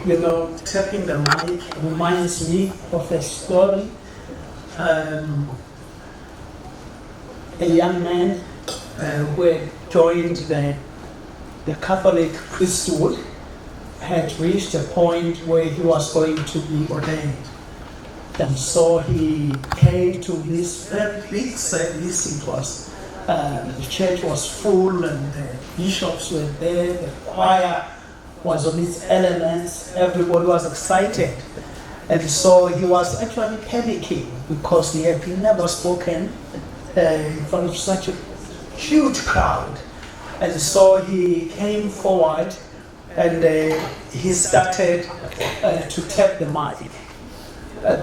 You know, tapping the mic reminds me of a story. A young man who had joined the Catholic priesthood had reached a point where he was going to be ordained. And so he came to this very big service. It was, the church was full and the bishops were there, the choir was on its elements, everybody was excited. And so he was actually panicking because he had never spoken in front of such a huge crowd. And so he came forward and he started to tap the mic.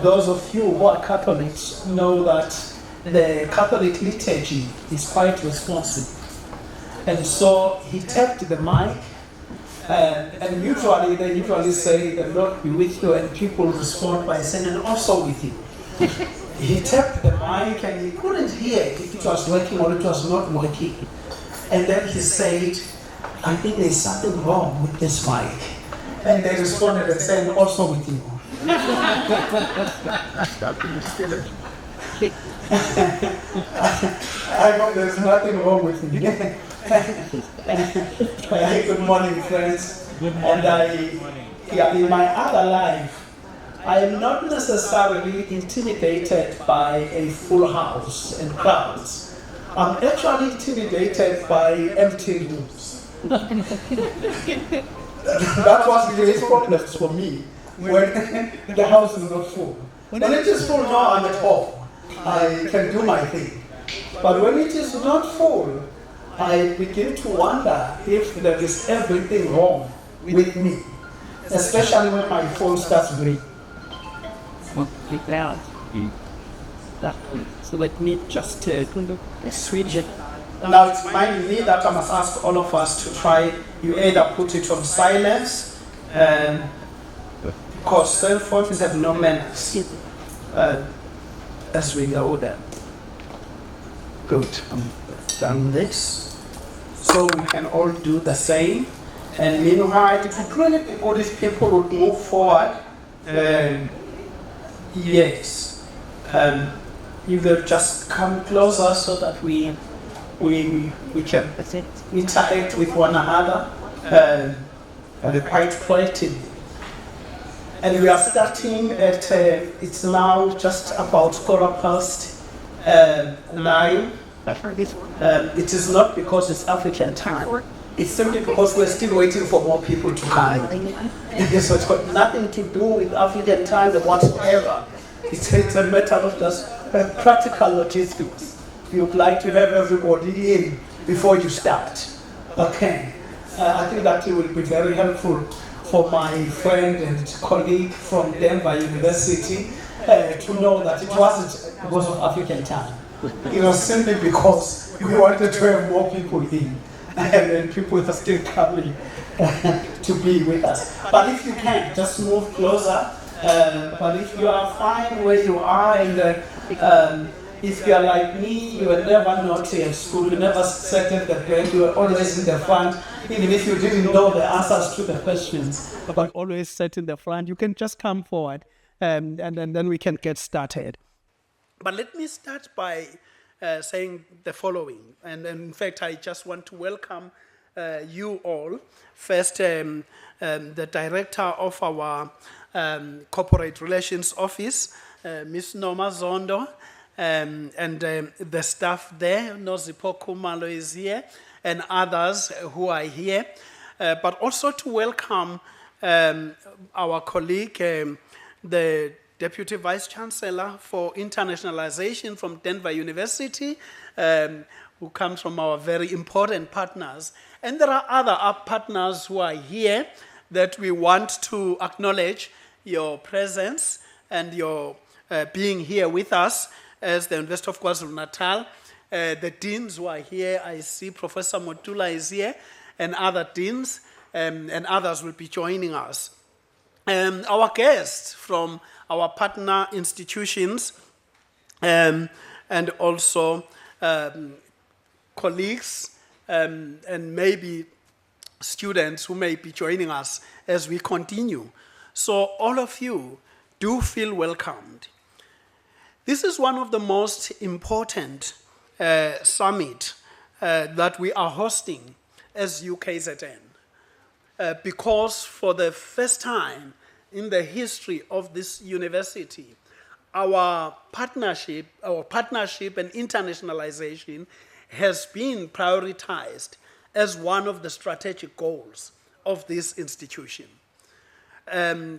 Those of you who are Catholics know that the Catholic liturgy is quite responsive. And so he tapped the mic, and usually they say, "The Lord be with you," and people respond by saying, "And also with you." He tapped the mic and he couldn't hear if it was working or it was not working. And then he said, "I think there's something wrong with this mic." And they responded and said, "Also with you." I know there's nothing wrong with me. Good morning, friends. Good morning. And in my other life, I am not necessarily intimidated by a full house and crowds. I'm actually intimidated by empty rooms. That was the biggest problem for me when the house is not full. When it is full, now I'm at home. I can do my thing. But when it is not full, I begin to wonder if there is everything wrong with me, especially when my phone starts ringing. So let me just switch it. Now it's reminding me that I must ask all of us to try, you either put it on silence, because cell phones have no manners, as we go there. Good, done this. So we can all do the same. And meanwhile, it would really be good if people would move forward. Yes. You will just come closer so that we can interact with one another quite quietly. And we are starting at, it's now just about 9:15. It is not because it's African time. It's simply because we're still waiting for more people to come. So it's got nothing to do with African time whatsoever. It's a matter of just practical logistics. You'd like to have everybody in before you start. Okay. I think that it will be very helpful for my friend and colleague from Denver University to know that it wasn't because of African time. It was simply because we wanted to have more people in, and then people are still coming to be with us. But if you can, just move closer. But if you are fine where you are, and if you are like me, you were never naughty in school, you never sat at the back, you were always in the front, even if you didn't know the answers to the questions, but always sat in the front, you can just come forward, and then we can get started. But let me start by saying the following, and in fact, I just want to welcome you all. First, the director of our Corporate Relations Office, Ms. Noma Zondo, and the staff there, Nozipo Kumalo is here, and others who are here, but also to welcome our colleague, the Deputy Vice Chancellor for Internationalization from Denver University, who comes from our very important partners. And there are other partners who are here that we want to acknowledge your presence and your being here with us as the University of KwaZulu-Natal. The deans who are here, I see Professor Motula is here, and other deans, and others will be joining us. Our guests from our partner institutions, and also colleagues, and maybe students who may be joining us as we continue. So all of you do feel welcomed. This is one of the most important summit that we are hosting as UKZN. Because for the first time in the history of this university, our partnership and internationalization has been prioritized as one of the strategic goals of this institution.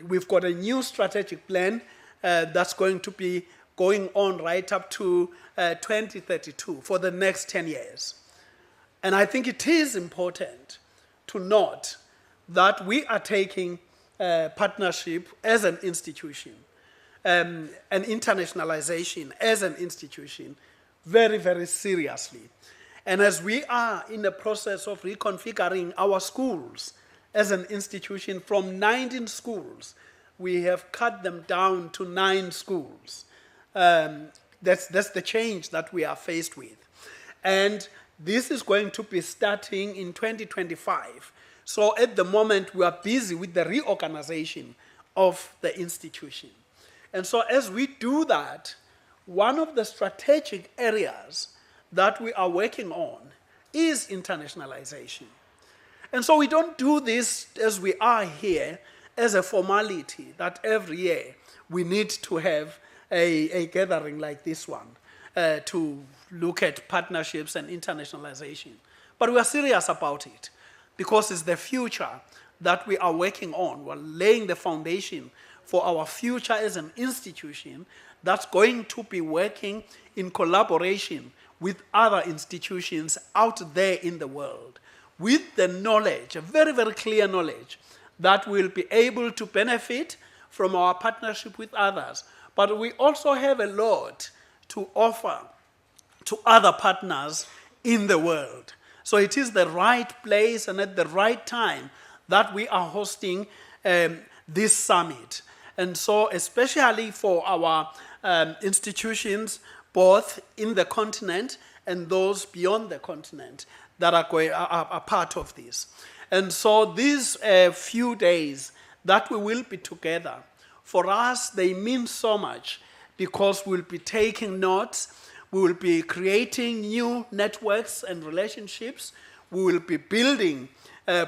We've got a new strategic plan that's going to be going on right up to 2032 for the next 10 years. And I think it is important to note that we are taking partnership as an institution, and internationalization as an institution very, very seriously. And as we are in the process of reconfiguring our schools as an institution from 19 schools, we have cut them down to 9 schools. That's the change that we are faced with. And this is going to be starting in 2025. So at the moment, we are busy with the reorganization of the institution. And so as we do that, one of the strategic areas that we are working on is internationalization. And so we don't do this as we are here as a formality that every year we need to have a gathering like this one to look at partnerships and internationalization. But we are serious about it because it's the future that we are working on. We're laying the foundation for our future as an institution that's going to be working in collaboration with other institutions out there in the world, with the knowledge, a very, very clear knowledge, that we'll be able to benefit from our partnership with others. But we also have a lot to offer to other partners in the world. So it is the right place and at the right time that we are hosting this summit. And so especially for our institutions, both in the continent and those beyond the continent that are part of this. And so these few days that we will be together, for us, they mean so much because we'll be taking notes, we will be creating new networks and relationships, we will be building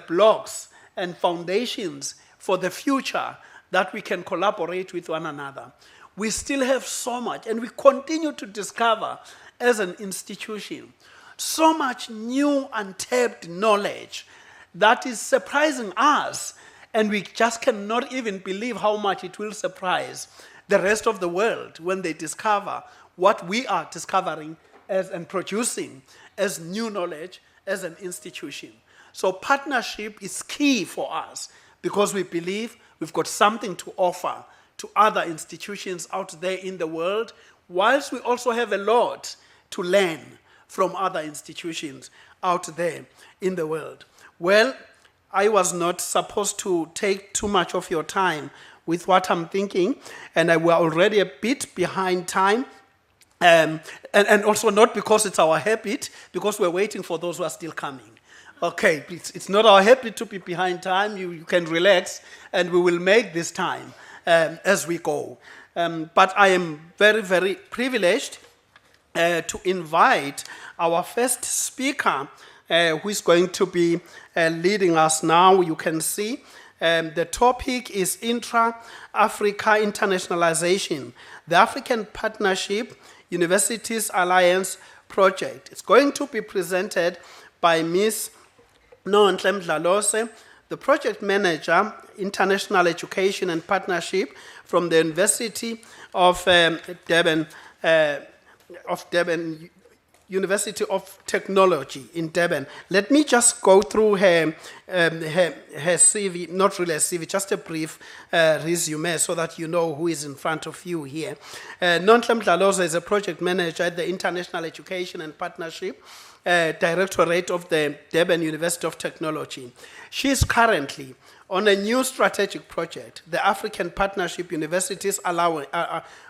blocks and foundations for the future that we can collaborate with one another. We still have so much, and we continue to discover as an institution so much new untapped knowledge that is surprising us, and we just cannot even believe how much it will surprise the rest of the world when they discover what we are discovering and producing as new knowledge as an institution. So partnership is key for us because we believe we've got something to offer to other institutions out there in the world, whilst we also have a lot to learn from other institutions out there in the world. Well, I was not supposed to take too much of your time with what I'm thinking, and we're already a bit behind time. And also not because it's our habit, because we're waiting for those who are still coming. Okay, it's not our habit to be behind time. You can relax, and we will make this time as we go. But I am very, very privileged to invite our first speaker, who is going to be leading us now. You can see the topic is Intra-Africa Internationalization, the African Partnership Universities Alliance Project. It's going to be presented by Ms. Nonhle Mdlalose, the project manager, International Education and Partnership from the University of Durban, University of Technology in Durban. Let me just go through her CV, not really a CV, just a brief resume so that you know who is in front of you here. Nonhle Mdlalose is a project manager at the International Education and Partnership Directorate of the Durban University of Technology. She is currently on a new strategic project, the African Partnership Universities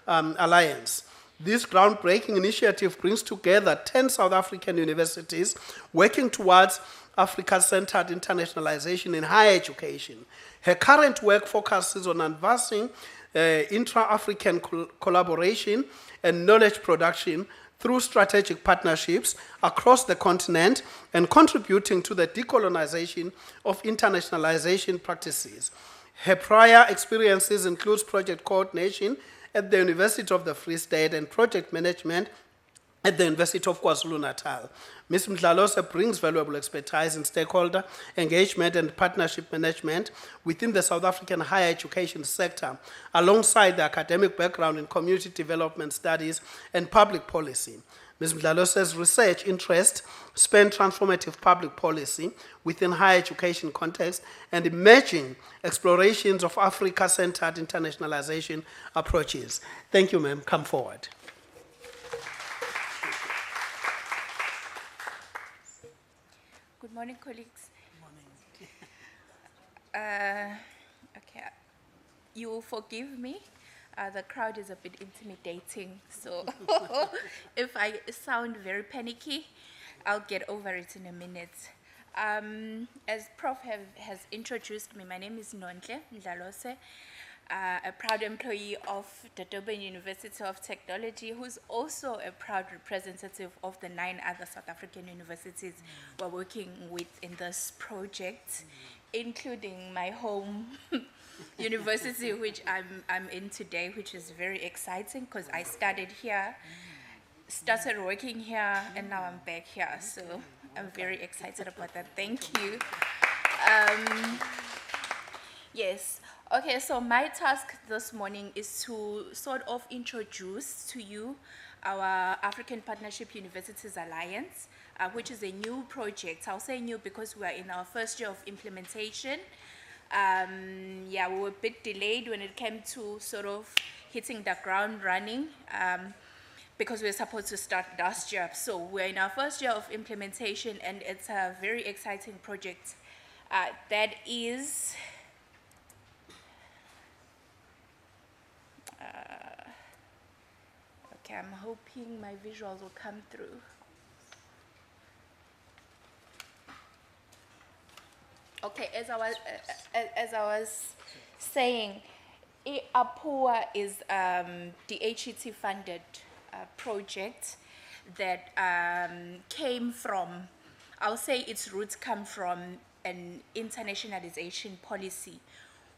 Alliance. This groundbreaking initiative brings together 10 South African universities working towards Africa-centered internationalization in higher education. Her current work focuses on advancing intra-African collaboration and knowledge production through strategic partnerships across the continent and contributing to the decolonization of internationalization practices. Her prior experiences include project coordination at the University of the Free State and project management at the University of KwaZulu-Natal. Ms. Mdlalose brings valuable expertise in stakeholder engagement and partnership management within the South African higher education sector, alongside the academic background in community development studies and public policy. Ms. Mdlalose's research interest span transformative public policy within higher education context and emerging explorations of Africa-centered internationalization approaches. Thank you, ma'am. Come forward. Good morning, colleagues. Good morning. Okay, you will forgive me. The crowd is a bit intimidating, so if I sound very panicky, I'll get over it in a minute. As Prof has introduced me, my name is Nontle Mdlalose, a proud employee of the Durban University of Technology, who's also a proud representative of the 9 other South African universities we're working with in this project, including my home university, which I'm in today, which is very exciting because I started here, started working here, and now I'm back here. So I'm very excited about that. Thank you. Yes. Okay, so my task this morning is to sort of introduce to you our African Partnership Universities Alliance, which is a new project. I'll say new because we are in our first year of implementation. Yeah, we were a bit delayed when it came to sort of hitting the ground running because we were supposed to start last year. So we're in our first year of implementation, and it's a very exciting project that is... okay, I'm hoping my visuals will come through. Okay, as I was saying, APUA is the HET funded project that came from, I'll say its roots come from an internationalization policy,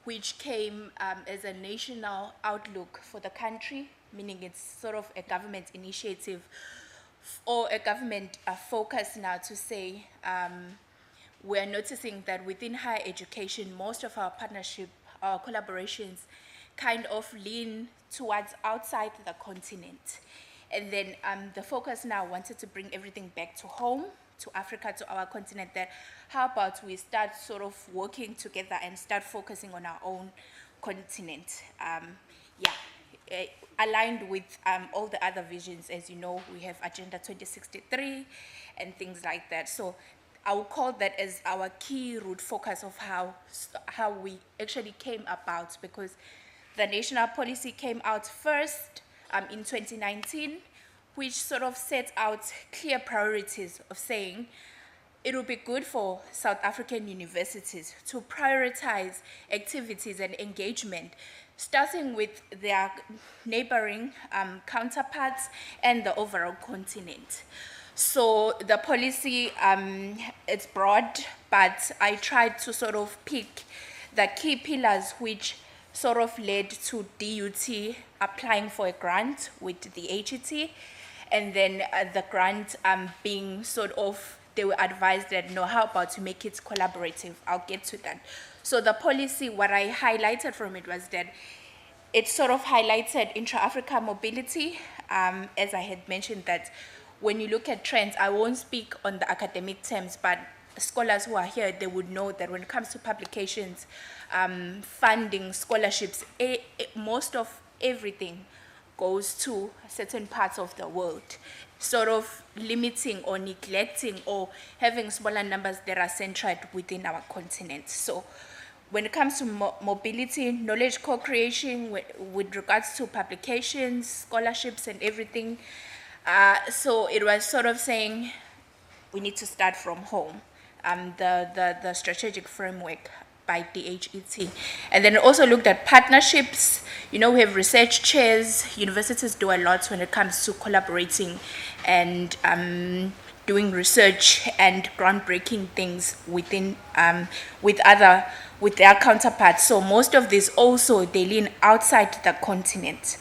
which came as a national outlook for the country, meaning it's sort of a government initiative or a government focus now to say we're noticing that within higher education, most of our partnership, our collaborations kind of lean towards outside the continent. And then the focus now wanted to bring everything back to home, to Africa, to our continent, that how about we start sort of working together and start focusing on our own continent. Aligned with all the other visions. As you know, we have Agenda 2063 and things like that. So I will call that as our key root focus of how we actually came about, because the national policy came out first in 2019, which sort of set out clear priorities of saying it would be good for South African universities to prioritize activities and engagement, starting with their neighboring counterparts and the overall continent. So the policy, it's broad, but I tried to sort of pick the key pillars which sort of led to DUT applying for a grant with the HET, and then the grant being sort of, they were advised that, no, how about to make it collaborative? I'll get to that. So the policy, what I highlighted from it was that it sort of highlighted intra-Africa mobility, as I had mentioned that when you look at trends, I won't speak on the academic terms, but scholars who are here, they would know that when it comes to publications, funding, scholarships, most of everything goes to certain parts of the world, sort of limiting or neglecting or having smaller numbers that are centered within our continent. So when it comes to mobility, knowledge co-creation with regards to publications, scholarships and everything, so it was sort of saying we need to start from home. the strategic framework by DHET. And then also looked at partnerships. We have research chairs. Universities do a lot when it comes to collaborating and doing research and groundbreaking things within with their counterparts. So most of these also, they lean outside the continent.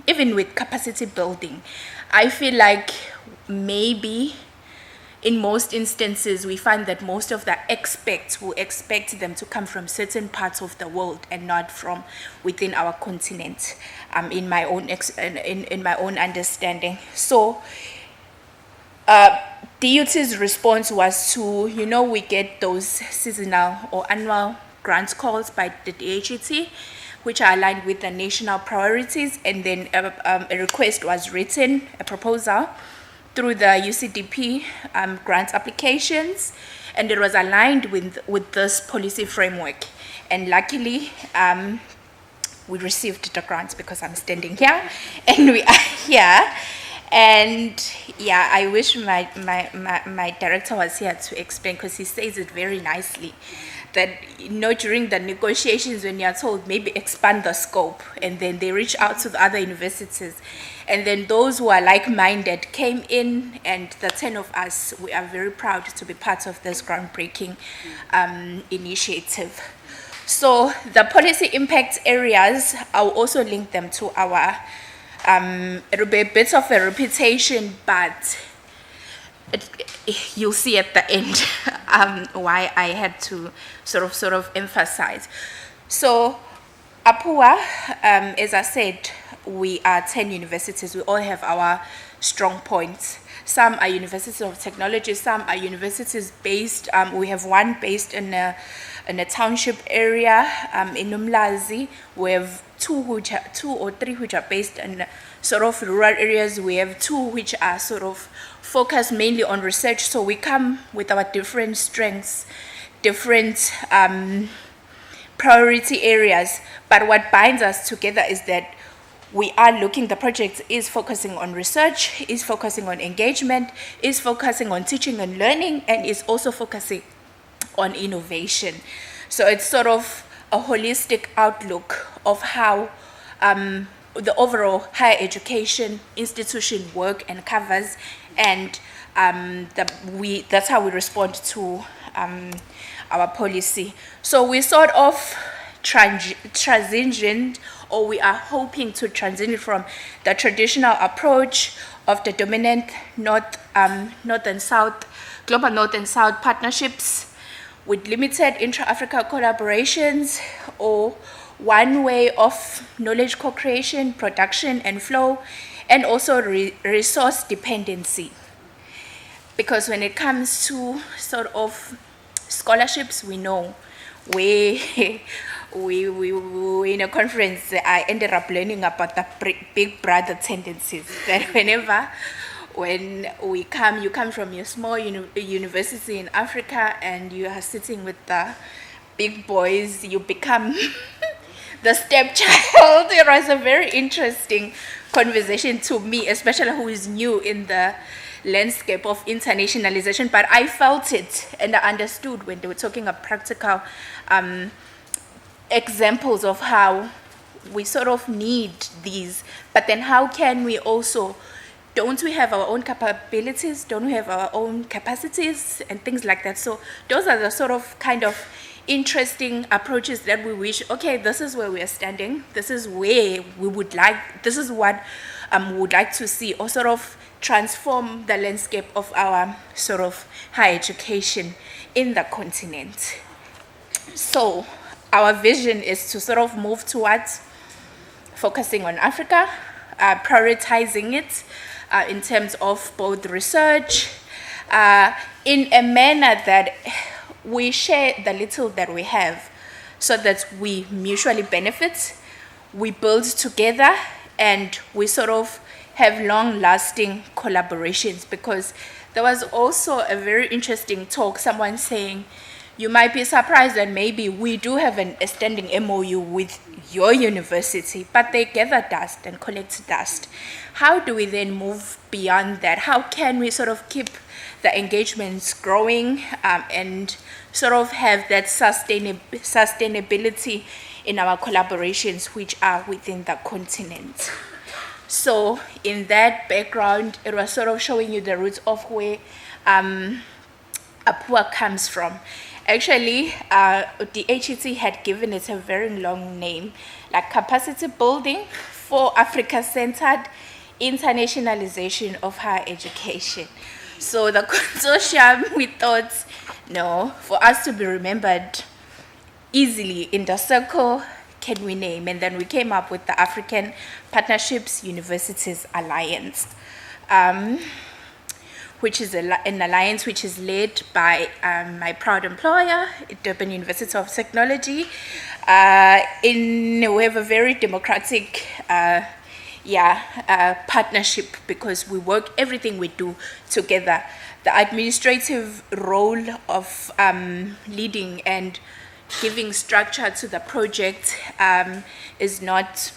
Even with capacity building, I feel like maybe in most instances, we find that most of the experts will expect them to come from certain parts of the world and not from within our continent. In my own in my own understanding. So, DUT's response was to, we get those seasonal or annual grant calls by the DHET, which are aligned with the national priorities, and then a request was written, a proposal, through the UCDP grant applications, and it was aligned with this policy framework. And luckily, we received the grants because I'm standing here, and we are here. And yeah, I wish my director was here to explain, because he says it very nicely, that during the negotiations, when you're told maybe expand the scope, and then they reach out to the other universities, and then those who are like-minded came in, and the 10 of us, we are very proud to be part of this groundbreaking initiative. So the policy impact areas, I'll also link them to our, it'll be a bit of a repetition, but you'll see at the end why I had to sort of emphasize. So APUA, as I said, we are 10 universities. We all have our strong points. Some are universities of technology, some are universities based, we have one based in a township area in Umlazi. We have two or three which are based in sort of rural areas. We have two which are sort of focused mainly on research. So we come with our different strengths, different priority areas. But what binds us together is that we are looking, the project is focusing on research, is focusing on engagement, is focusing on teaching and learning, and is also focusing on innovation. So it's sort of a holistic outlook of how the overall higher education institution work and covers, and that's how we respond to our policy. So we sort of transitioned, or we are hoping to transition from the traditional approach of the dominant north and south, global north and south partnerships with limited intra-Africa collaborations, or one way of knowledge co-creation, production and flow, and also resource dependency. Because when it comes to sort of scholarships, we know we in a conference, I ended up learning about the big brother tendencies, that when you come from your small university in Africa and you are sitting with the big boys, you become the stepchild. It was a very interesting conversation to me, especially who is new in the landscape of internationalization, but I felt it and I understood when they were talking of practical examples of how we sort of need these, but then how can we also, don't we have our own capabilities, don't we have our own capacities and things like that. So those are the sort of kind of interesting approaches that we wish, okay, this is where we are standing, this is where we would like, this is what we would like to see, or sort of transform the landscape of our sort of higher education in the continent. So our vision is to sort of move towards focusing on Africa, prioritizing it in terms of both research, in a manner that we share the little that we have, so that we mutually benefit, we build together, and we sort of have long-lasting collaborations. Because there was also a very interesting talk, someone saying, you might be surprised that maybe we do have a standing MOU with your university, but they gather dust and collect dust. How do we then move beyond that? How can we sort of keep the engagements growing and sort of have that sustainability in our collaborations which are within the continent? So in that background, it was sort of showing you the roots of where APUA comes from. Actually, the HET had given it a very long name, like Capacity Building for Africa-Centered Internationalization of Higher Education. So the consortium, we thought, no, for us to be remembered easily in the circle, can we name? And then we came up with the African Partnerships Universities Alliance, which is an alliance which is led by my proud employer, Durban University of Technology. We have a very democratic partnership because we work, everything we do together. The administrative role of leading and giving structure to the project is not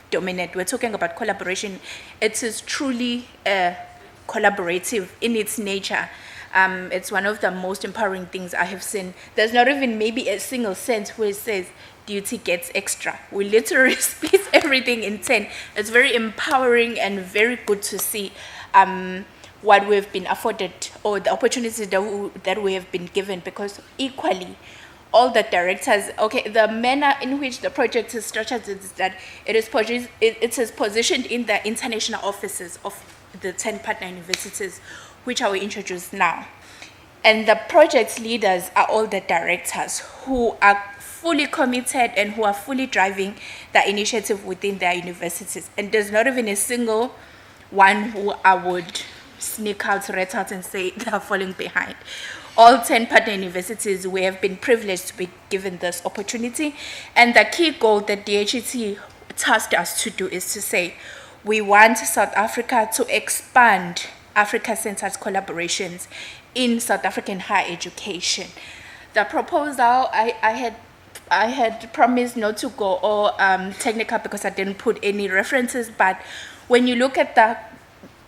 dominant. We're talking about collaboration. It is truly collaborative in its nature. It's one of the most empowering things I have seen. There's not even maybe a single sense where it says duty gets extra. We literally split everything in 10. It's very empowering and very good to see what we've been afforded or the opportunities that we have been given, because equally all the directors, the manner in which the project is structured is that it is positioned in the international offices of the 10 partner universities, which I will introduce now. And the project leaders are all the directors who are fully committed and who are fully driving the initiative within their universities. And there's not even a single one who I would sneak out, rat out and say they are falling behind. All 10 partner universities, we have been privileged to be given this opportunity. And the key goal that the HET tasked us to do is to say, we want South Africa to expand Africa-centered collaborations in South African higher education. The proposal, I had promised not to go all technical because I didn't put any references, but when you look at the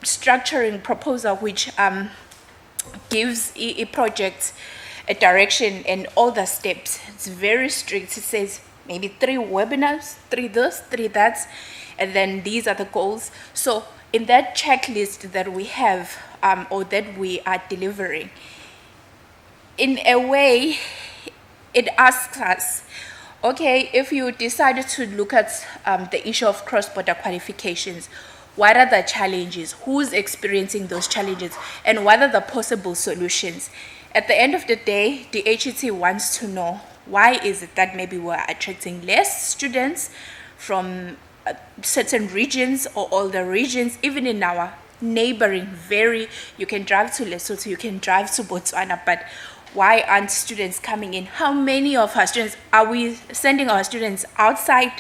structuring proposal, which gives a project a direction and all the steps, it's very strict. It says maybe 3 webinars, 3 this, 3 that, and then these are the goals. So in that checklist that we have or that we are delivering, in a way, it asks us, okay, if you decided to look at the issue of cross-border qualifications, what are the challenges? Who's experiencing those challenges? And what are the possible solutions? At the end of the day, the HET wants to know, why is it that maybe we're attracting less students from certain regions or all the regions, even in our neighboring you can drive to Lesotho, you can drive to Botswana, but why aren't students coming in? How many of our students, are we sending our students outside?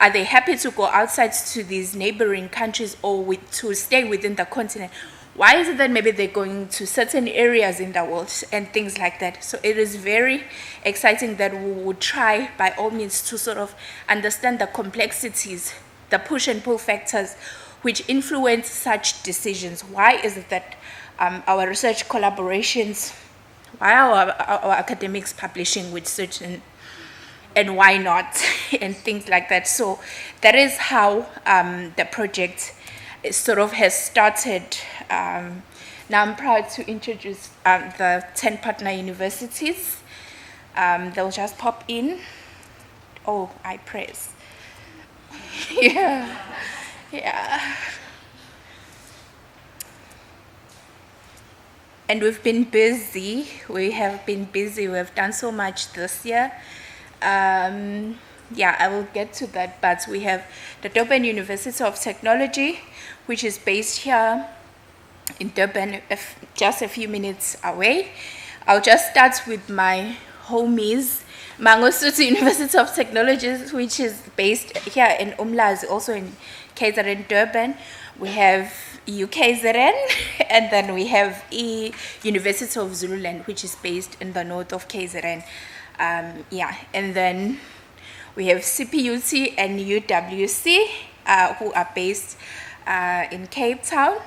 Are they happy to go outside to these neighboring countries or to stay within the continent? Why is it that maybe they're going to certain areas in the world and things like that? So it is very exciting that we would try by all means to sort of understand the complexities, the push and pull factors which influence such decisions. Why is it that our research collaborations, why are our academics publishing with certain, and why not, and things like that. So that is how the project sort of has started. Now I'm proud to introduce the 10 partner universities. They'll just pop in. Oh, I press. Yeah. And we've been busy. We have been busy. We have done so much this year. I will get to that, but we have the Durban University of Technology, which is based here in Durban, just a few minutes away. I'll just start with my homies, Mangosuthu University of Technology, which is based here in Umlazi, also in KZN Durban. We have UKZN, and then we have University of Zululand, which is based in the north of KZN. And then we have CPUT and UWC, who are based in Cape Town.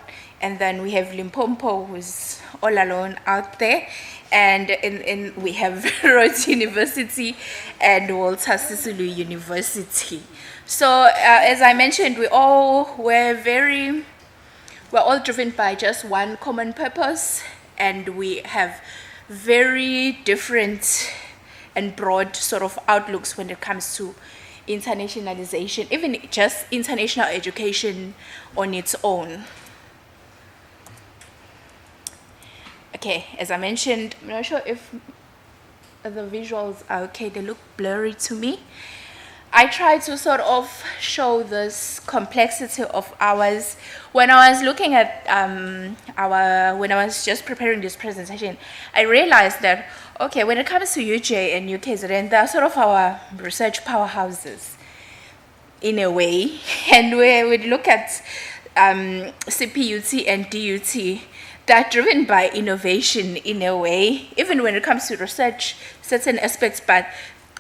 And then we have Limpopo, who's all alone out there. And we have Rhodes University and Walter Sisulu University. So as I mentioned, we're all driven by just one common purpose, and we have very different and broad sort of outlooks when it comes to internationalization, even just international education on its own. Okay, as I mentioned, I'm not sure if the visuals are okay, they look blurry to me. I try to sort of show this complexity of ours. When I was looking at when I was just preparing this presentation, I realized that, okay, when it comes to UJ and UKZN, they are sort of our research powerhouses in a way. And when we look at CPUT and DUT, they're driven by innovation in a way, even when it comes to research, certain aspects, but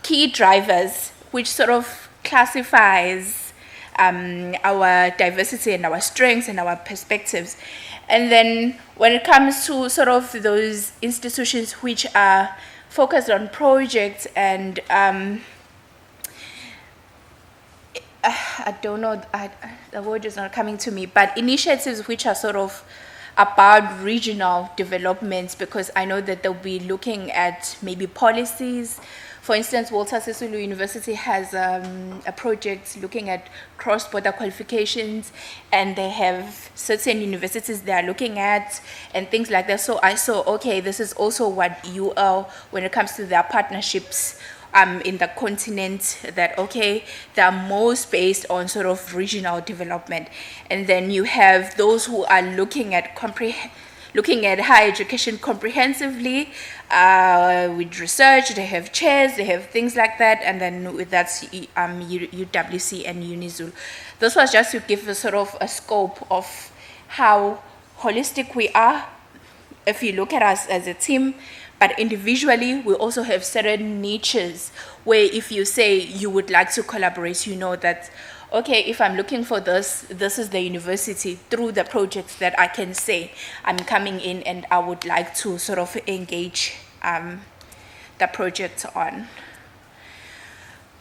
key drivers, which sort of classifies our diversity and our strengths and our perspectives. And then when it comes to sort of those institutions which are focused on projects and I don't know, the word is not coming to me, but initiatives which are sort of about regional developments, because I know that they'll be looking at maybe policies. For instance, Walter Sisulu University has a project looking at cross-border qualifications, and they have certain universities they are looking at and things like that. So I saw, okay, this is also what UL, when it comes to their partnerships in the continent, that, okay, they are most based on sort of regional development. And then you have those who are looking at higher education comprehensively with research. They have chairs, they have things like that, and then that's UWC and UNIZUL. This was just to give a sort of a scope of how holistic we are if you look at us as a team. But individually, we also have certain niches where if you say you would like to collaborate, you know that, okay, if I'm looking for this is the university through the projects that I can say I'm coming in and I would like to sort of engage the project on.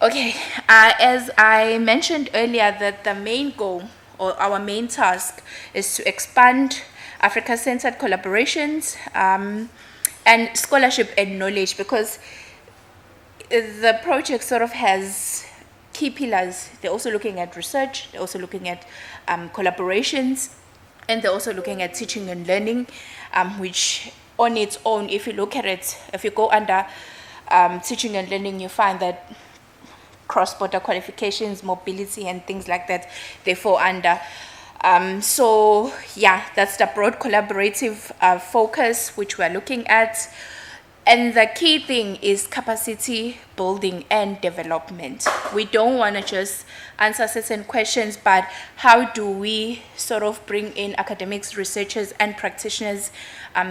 Okay, as I mentioned earlier, that the main goal or our main task is to expand Africa-centered collaborations and scholarship and knowledge, because the project sort of has key pillars. They're also looking at research, they're also looking at collaborations, and they're also looking at teaching and learning, which on its own, if you look at it, if you go under teaching and learning, you find that cross-border qualifications, mobility, and things like that, they fall under. So yeah, that's the broad collaborative focus which we're looking at. And the key thing is capacity building and development. We don't want to just answer certain questions, but how do we sort of bring in academics, researchers, and practitioners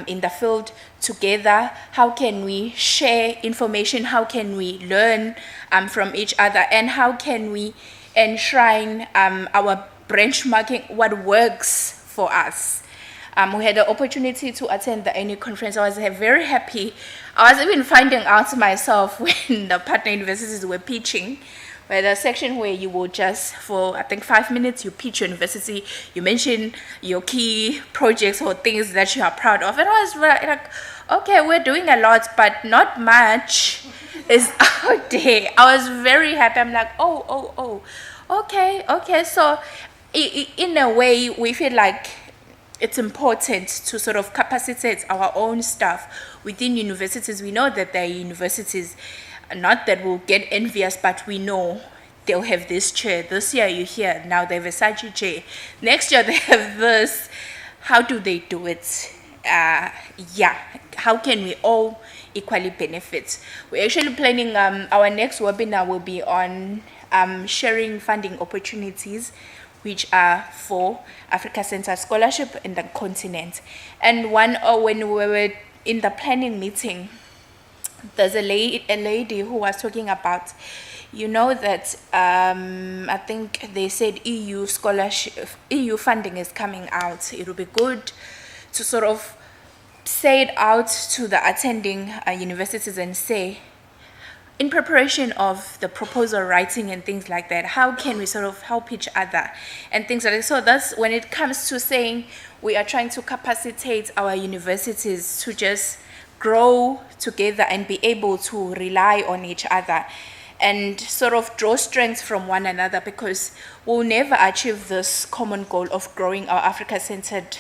in the field together? How can we share information? How can we learn from each other? And how can we enshrine our benchmarking, what works for us? We had the opportunity to attend the annual conference. I was very happy. I was even finding out myself when the partner universities were pitching, where the section where you will just, for I think 5 minutes, you pitch your university, you mention your key projects or things that you are proud of. And I was like, okay, we're doing a lot, but not much is out there. I was very happy. I'm like, okay. So in a way, we feel like it's important to sort of capacitate our own staff within universities. We know that there are universities, not that we'll get envious, but we know they'll have this chair. This year you hear, now they have a Sachi chair. Next year they have this. How do they do it? How can we all equally benefit? We're actually planning, our next webinar will be on sharing funding opportunities which are for Africa-centered scholarship in the continent. And when we were in the planning meeting, there's a lady who was talking about, that I think they said EU scholarship, EU funding is coming out. It would be good to sort of say it out to the attending universities and say, in preparation of the proposal writing and things like that, how can we sort of help each other and things like that. So that's when it comes to saying we are trying to capacitate our universities to just grow together and be able to rely on each other and sort of draw strength from one another, because we'll never achieve this common goal of growing our Africa-centered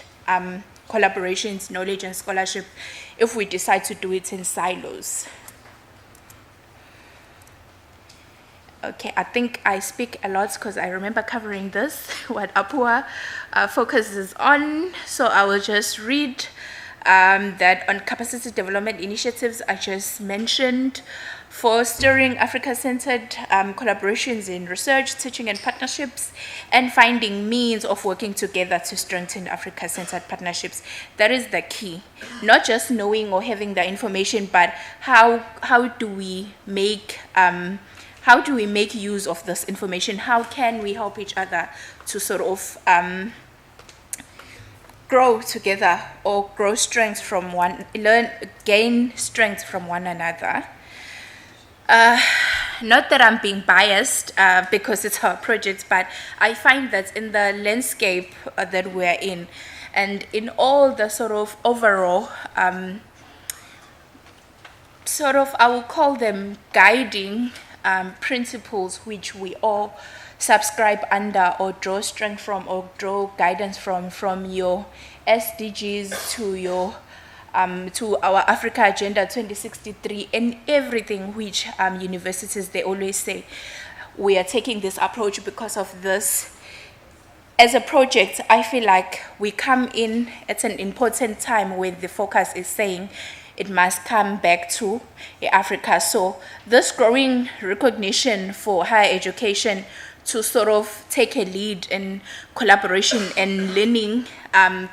collaborations, knowledge and scholarship if we decide to do it in silos. Okay, I think I speak a lot because I remember covering this, what APUA focuses on. So I will just read that on capacity development initiatives I just mentioned, fostering Africa-centered collaborations in research, teaching and partnerships, and finding means of working together to strengthen Africa-centered partnerships. That is the key. Not just knowing or having the information, but how do we make use of this information? How can we help each other to sort of grow together or gain strength from one another? Not that I'm being biased because it's our project, but I find that in the landscape that we're in, and in all the sort of overall I will call them guiding principles which we all subscribe under or draw strength from or draw guidance from your SDGs to your to our Africa Agenda 2063 and everything which universities, they always say we are taking this approach because of this. As a project, I feel like we come in at an important time where the focus is saying it must come back to Africa. So this growing recognition for higher education to sort of take a lead in collaboration and learning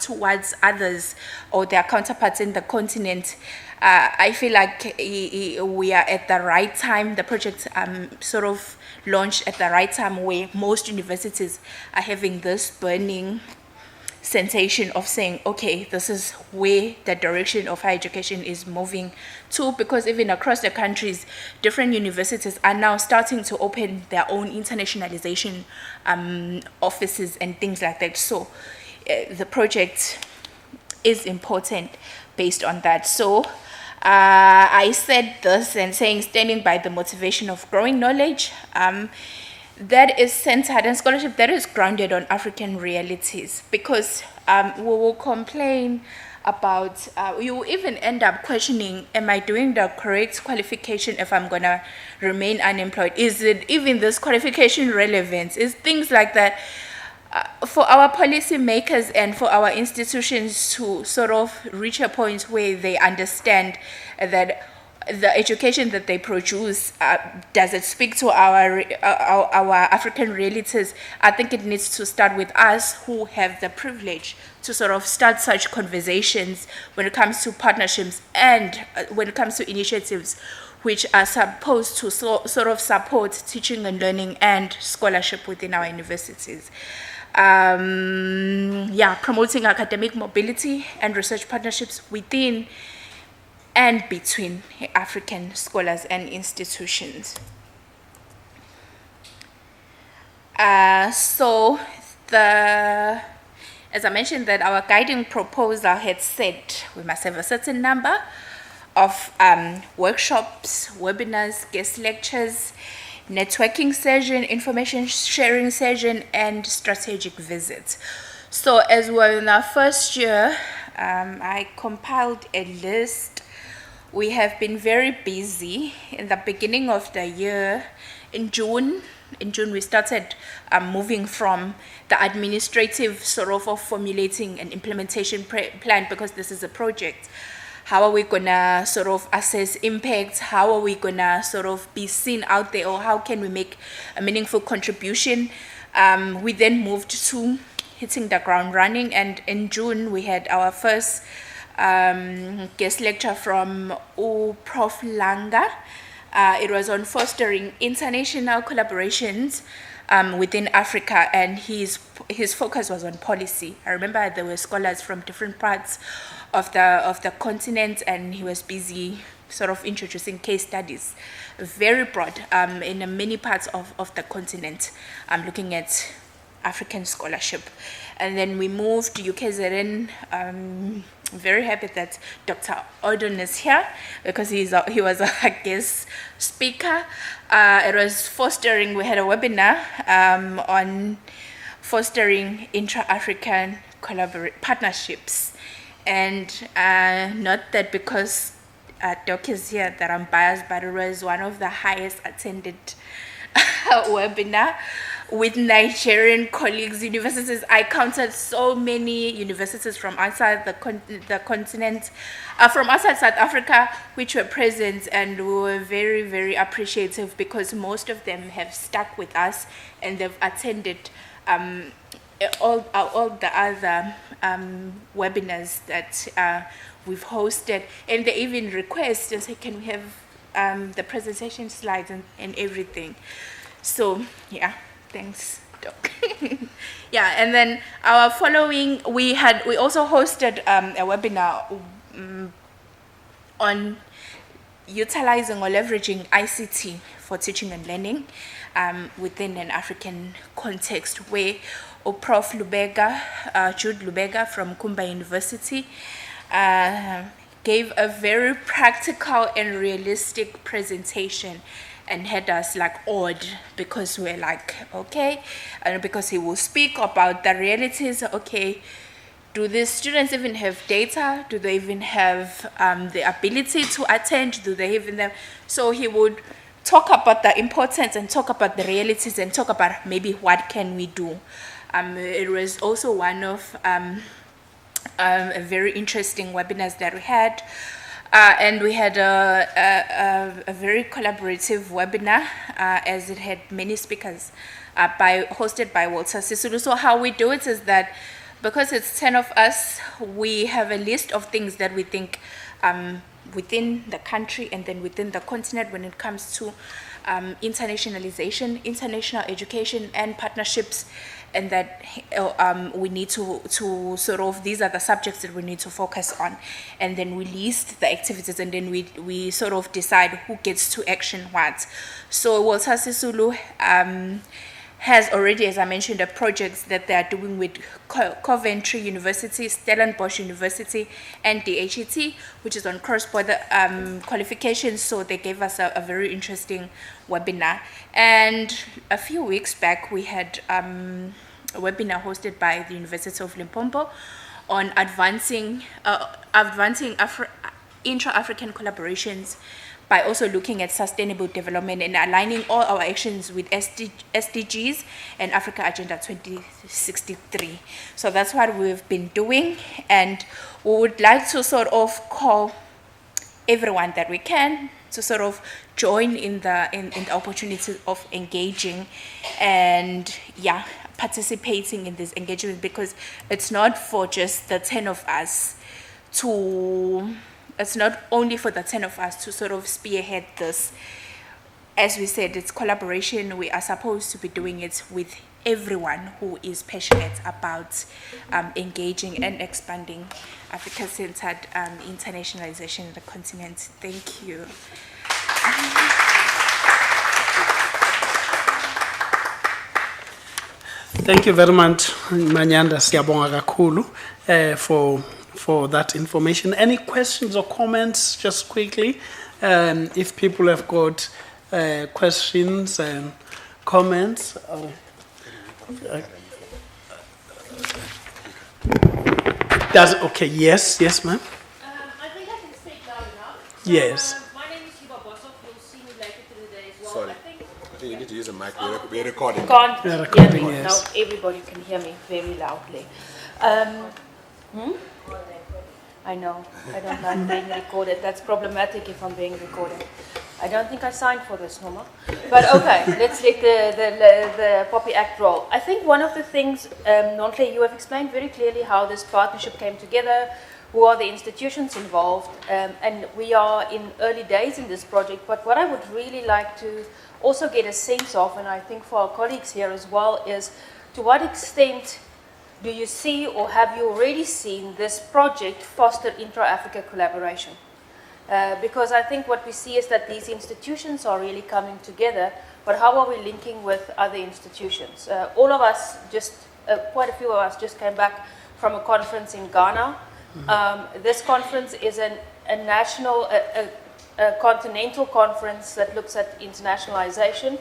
towards others or their counterparts in the continent, I feel like we are at the right time. The project sort of launched at the right time where most universities are having this burning sensation of saying, okay, this is where the direction of higher education is moving to, because even across the countries, different universities are now starting to open their own internationalization offices and things like that. So the project is important based on that. So I said this and saying, standing by the motivation of growing knowledge, that is centered and scholarship that is grounded on African realities, because we will complain about, you will even end up questioning, am I doing the correct qualification if I'm gonna remain unemployed? Is it even this qualification relevant? Is things like that. For our policymakers and for our institutions to sort of reach a point where they understand that the education that they produce, does it speak to our African realities? I think it needs to start with us who have the privilege to sort of start such conversations when it comes to partnerships and when it comes to initiatives which are supposed to sort of support teaching and learning and scholarship within our universities. Promoting academic mobility and research partnerships within and between African scholars and institutions. As I mentioned, that our guiding proposal had said we must have a certain number of workshops, webinars, guest lectures, networking session, information sharing session, and strategic visits. So as we're in our first year, I compiled a list. We have been very busy. In the beginning of the year, in June we started moving from the administrative sort of formulating an implementation plan, because this is a project. How are we gonna sort of assess impact? How are we gonna sort of be seen out there, or how can we make a meaningful contribution? We then moved to hitting the ground running, and in June we had our first guest lecture from Prof. Langa. It was on fostering international collaborations within Africa, and his focus was on policy. I remember there were scholars from different parts of the continent, and he was busy sort of introducing case studies, very broad, in many parts of the continent, looking at African scholarship. And then we moved to UKZN. Very happy that Dr. Odon is here because he was a guest speaker. It was fostering, we had a webinar on fostering intra-African partnerships. And not that because Doc is here that I'm biased, but it was one of the highest attended webinar with Nigerian colleagues, universities. I counted so many universities from outside the continent, from outside South Africa, which were present, and we were very, very appreciative because most of them have stuck with us and they've attended all the other webinars that we've hosted, and they even request and say, can we have the presentation slides and everything. So yeah, thanks, Doc. Yeah, and then our following, we also hosted a webinar on utilizing or leveraging ICT for teaching and learning within an African context, where Prof. Jude Lubega from Kumba University gave a very practical and realistic presentation and had us like awed because we're like, okay, and because he will speak about the realities. Okay, do these students even have data? Do they even have the ability to attend? Do they even have? So he would talk about the importance and talk about the realities and talk about maybe what can we do. It was also one of a very interesting webinars that we had. And we had a very collaborative webinar as it had many speakers hosted by Walter Sisulu. So how we do it is that because it's 10 of us, we have a list of things that we think within the country and then within the continent when it comes to internationalization, international education and partnerships, and that we need to sort of, these are the subjects that we need to focus on. And then we list the activities, and then we sort of decide who gets to action what. So Walter Sisulu has already, as I mentioned, a project that they are doing with Coventry University, Stellenbosch University, and DHET, which is on cross-border qualifications. So they gave us a very interesting webinar. And a few weeks back, we had a webinar hosted by the University of Limpopo on advancing intra-African collaborations by also looking at sustainable development and aligning all our actions with SDGs and Africa Agenda 2063. So that's what we've been doing, and we would like to sort of call everyone that we can to sort of join in the opportunity of engaging and participating in this engagement, because it's not for just the 10 of us it's not only for the 10 of us to sort of spearhead this. As we said, it's collaboration. We are supposed to be doing it with everyone who is passionate about engaging and expanding Africa-centered internationalization in the continent. Thank you. Thank you very much, Manyanda Siyabonga kakhulu for that information. Any questions or comments, just quickly? If people have got questions and comments. Okay, yes, ma'am. I think I can speak loud enough. So, Yes. My name is Hiba Bosov. You'll see me later today as well. Sorry. I think you need to use a mic. We're recording. Can't We're hear recording, me. yes. Now everybody can hear me very loudly. I know. I don't like being recorded. That's problematic if I'm being recorded. I don't think I signed for this, Norma. But okay, let's let the Poppy Act roll. I think one of the things, Nontle, you have explained very clearly how this partnership came together, who are the institutions involved, and we are in early days in this project. But what I would really like to also get a sense of, and I think for our colleagues here as well, is to what extent do you see or have you already seen this project foster intra-Africa collaboration? Because I think what we see is that these institutions are really coming together, but how are we linking with other institutions? All of us quite a few of us just came back from a conference in Ghana. This conference is a national, a continental conference that looks at internationalization.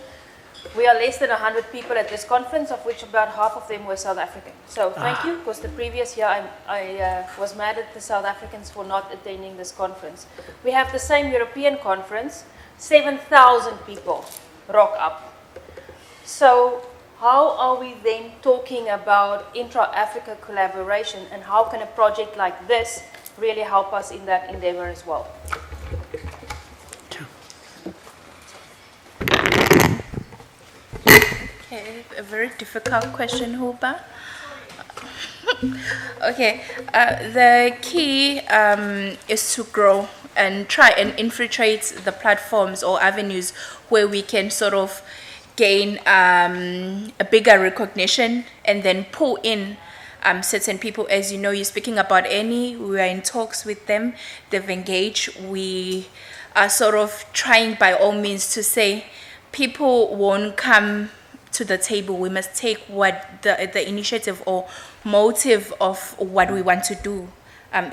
We are less than 100 people at this conference, of which about half of them were South African. So thank you, because the previous year I was mad at the South Africans for not attending this conference. We have the same European conference, 7,000 people rock up. So how are we then talking about intra-Africa collaboration, and how can a project like this really help us in that endeavor as well? Okay, a very difficult question, Huba. Okay, the key is to grow and try and infiltrate the platforms or avenues where we can sort of gain a bigger recognition and then pull in certain people. As you know, you're speaking about Annie, we are in talks with them, they've engaged. We are sort of trying by all means to say people won't come to the table. We must take what the initiative or motive of what we want to do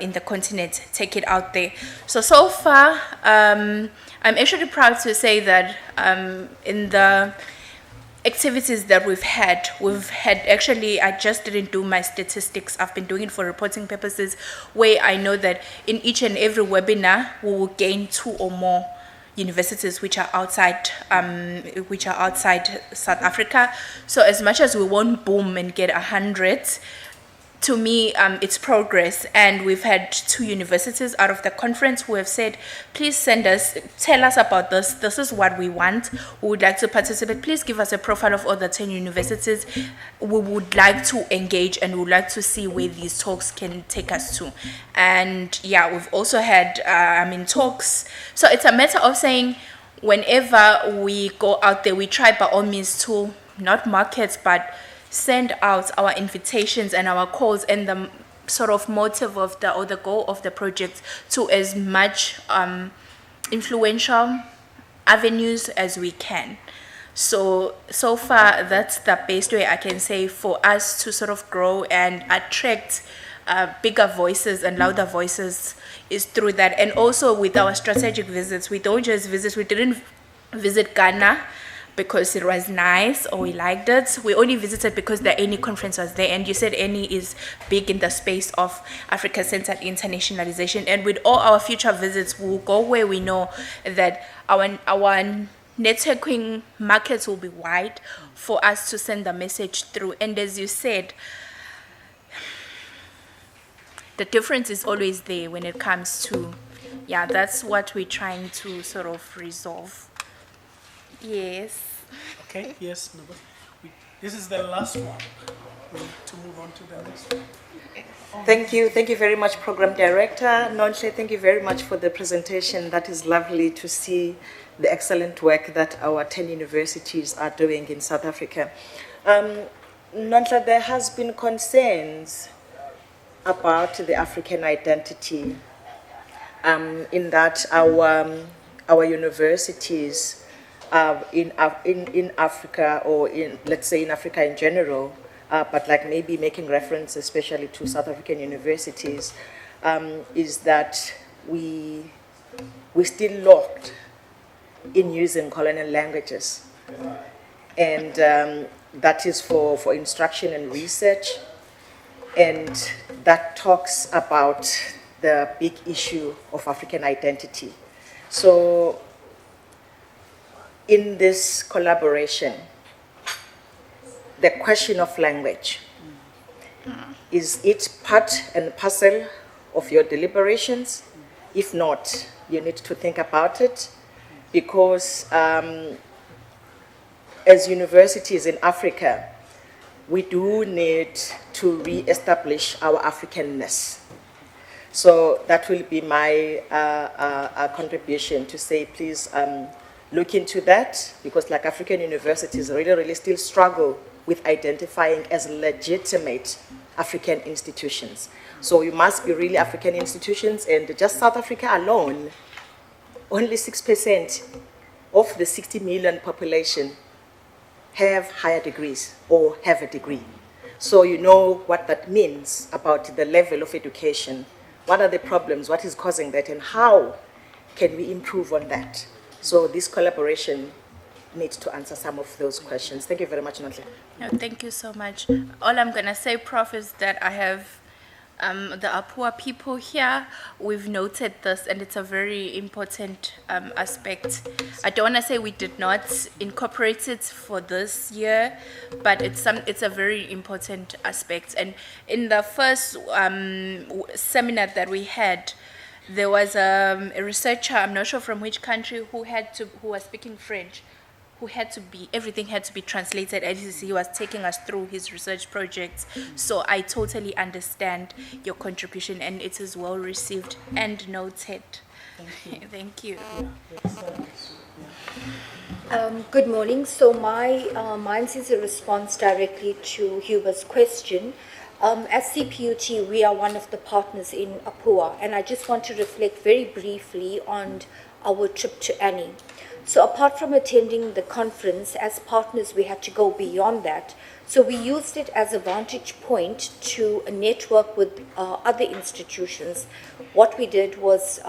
in the continent, take it out there. So far, I'm actually proud to say that in the activities that we've had actually, I just didn't do my statistics, I've been doing it for reporting purposes, where I know that in each and every webinar, we will gain 2 or more universities which are outside South Africa. So as much as we won't boom and get 100, to me, it's progress. And we've had 2 universities out of the conference who have said, please tell us about this. This is what we want. We would like to participate. Please give us a profile of all the 10 universities. We would like to engage and we would like to see where these talks can take us to. And yeah, we've also had, talks. So it's a matter of saying, whenever we go out there, we try by all means to not market, but send out our invitations and our calls and the sort of motive of the goal of the project to as much influential avenues as we can. So far, that's the best way I can say for us to sort of grow and attract bigger voices and louder voices is through that. And also with our strategic visits, we don't just visit. We didn't visit Ghana because it was nice or we liked it. We only visited because the ANI conference was there, and you said ANI is big in the space of Africa-centered internationalization. And with all our future visits, we'll go where we know that our networking markets will be wide for us to send the message through. And as you said, the difference is always there when it comes to, that's what we're trying to sort of resolve. Yes. Okay, yes. No, this is the last one. We need to move on to the next one. Thank you very much, Program Director. Nonhle, thank you very much for the presentation. That is lovely to see the excellent work that our 10 universities are doing in South Africa. Nonhle, there has been concerns about the African identity in that our universities in Africa, or let's say in Africa in general, but like maybe making reference especially to South African universities, is that we still locked in using colonial languages. And that is for instruction and research. And that talks about the big issue of African identity. So in this collaboration, the question of language, is it part and parcel of your deliberations? If not, you need to think about it. because as universities in Africa, we do need to re-establish our Africanness. So that will be my contribution to say, please look into that, because like African universities really still struggle with identifying as legitimate African institutions. So you must be really African institutions, and just South Africa alone, only 6% of the 60 million population have higher degrees or have a degree. So you know what that means about the level of education. What are the problems? What is causing that? And how can we improve on that? So this collaboration needs to answer some of those questions. Thank you very much, Nonhle. No, thank you so much. All I'm going to say, Prof, is that I have the Apua people here. We've noted this, and it's a very important aspect. I don't want to say we did not incorporate it for this year, but it's a very important aspect. And in the first seminar that we had, there was a researcher, I'm not sure from which country, who was speaking French, everything had to be translated as he was taking us through his research projects. So I totally understand your contribution, and it is well received and noted. Thank you. Good morning. So mine is a response directly to Huber's question. As CPUT, we are one of the partners in APUA, and I just want to reflect very briefly on our trip to Annie. So apart from attending the conference, as partners, we had to go beyond that. So we used it as a vantage point to network with other institutions. What we did was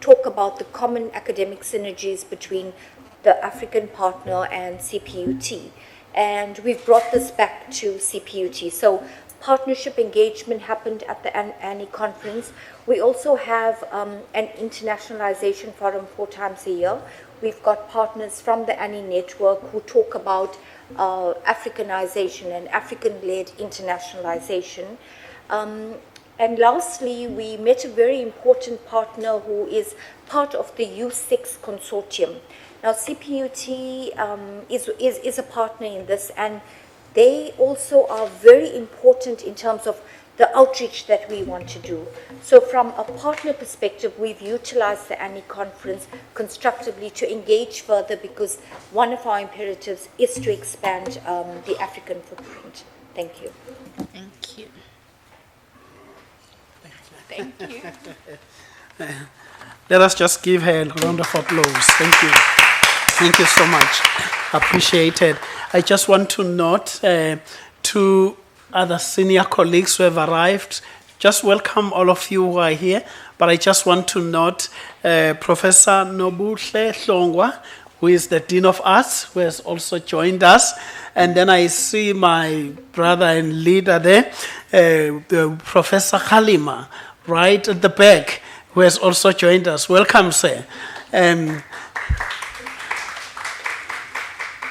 talk about the common academic synergies between the African partner and CPUT. And we've brought this back to CPUT. So partnership engagement happened at the Annie conference. We also have an internationalization forum 4 times a year. We've got partners from the Annie network who talk about Africanization and African-led internationalization. And lastly, we met a very important partner who is part of the U6 consortium. Now, CPUT is a partner in this, and they also are very important in terms of the outreach that we want to do. So from a partner perspective, we've utilized the Annie conference constructively to engage further, because one of our imperatives is to expand the African footprint. Thank you. Thank you. Thank you. Let us just give her a round of applause. Thank you. Thank you so much. Appreciated. I just want to note to other senior colleagues who have arrived. Just welcome all of you who are here. But I just want to note Professor Nobuhle Hlongwa, who is the Dean of Arts, who has also joined us. And then I see my brother and leader there, Professor Khalima, right at the back, who has also joined us. Welcome, sir.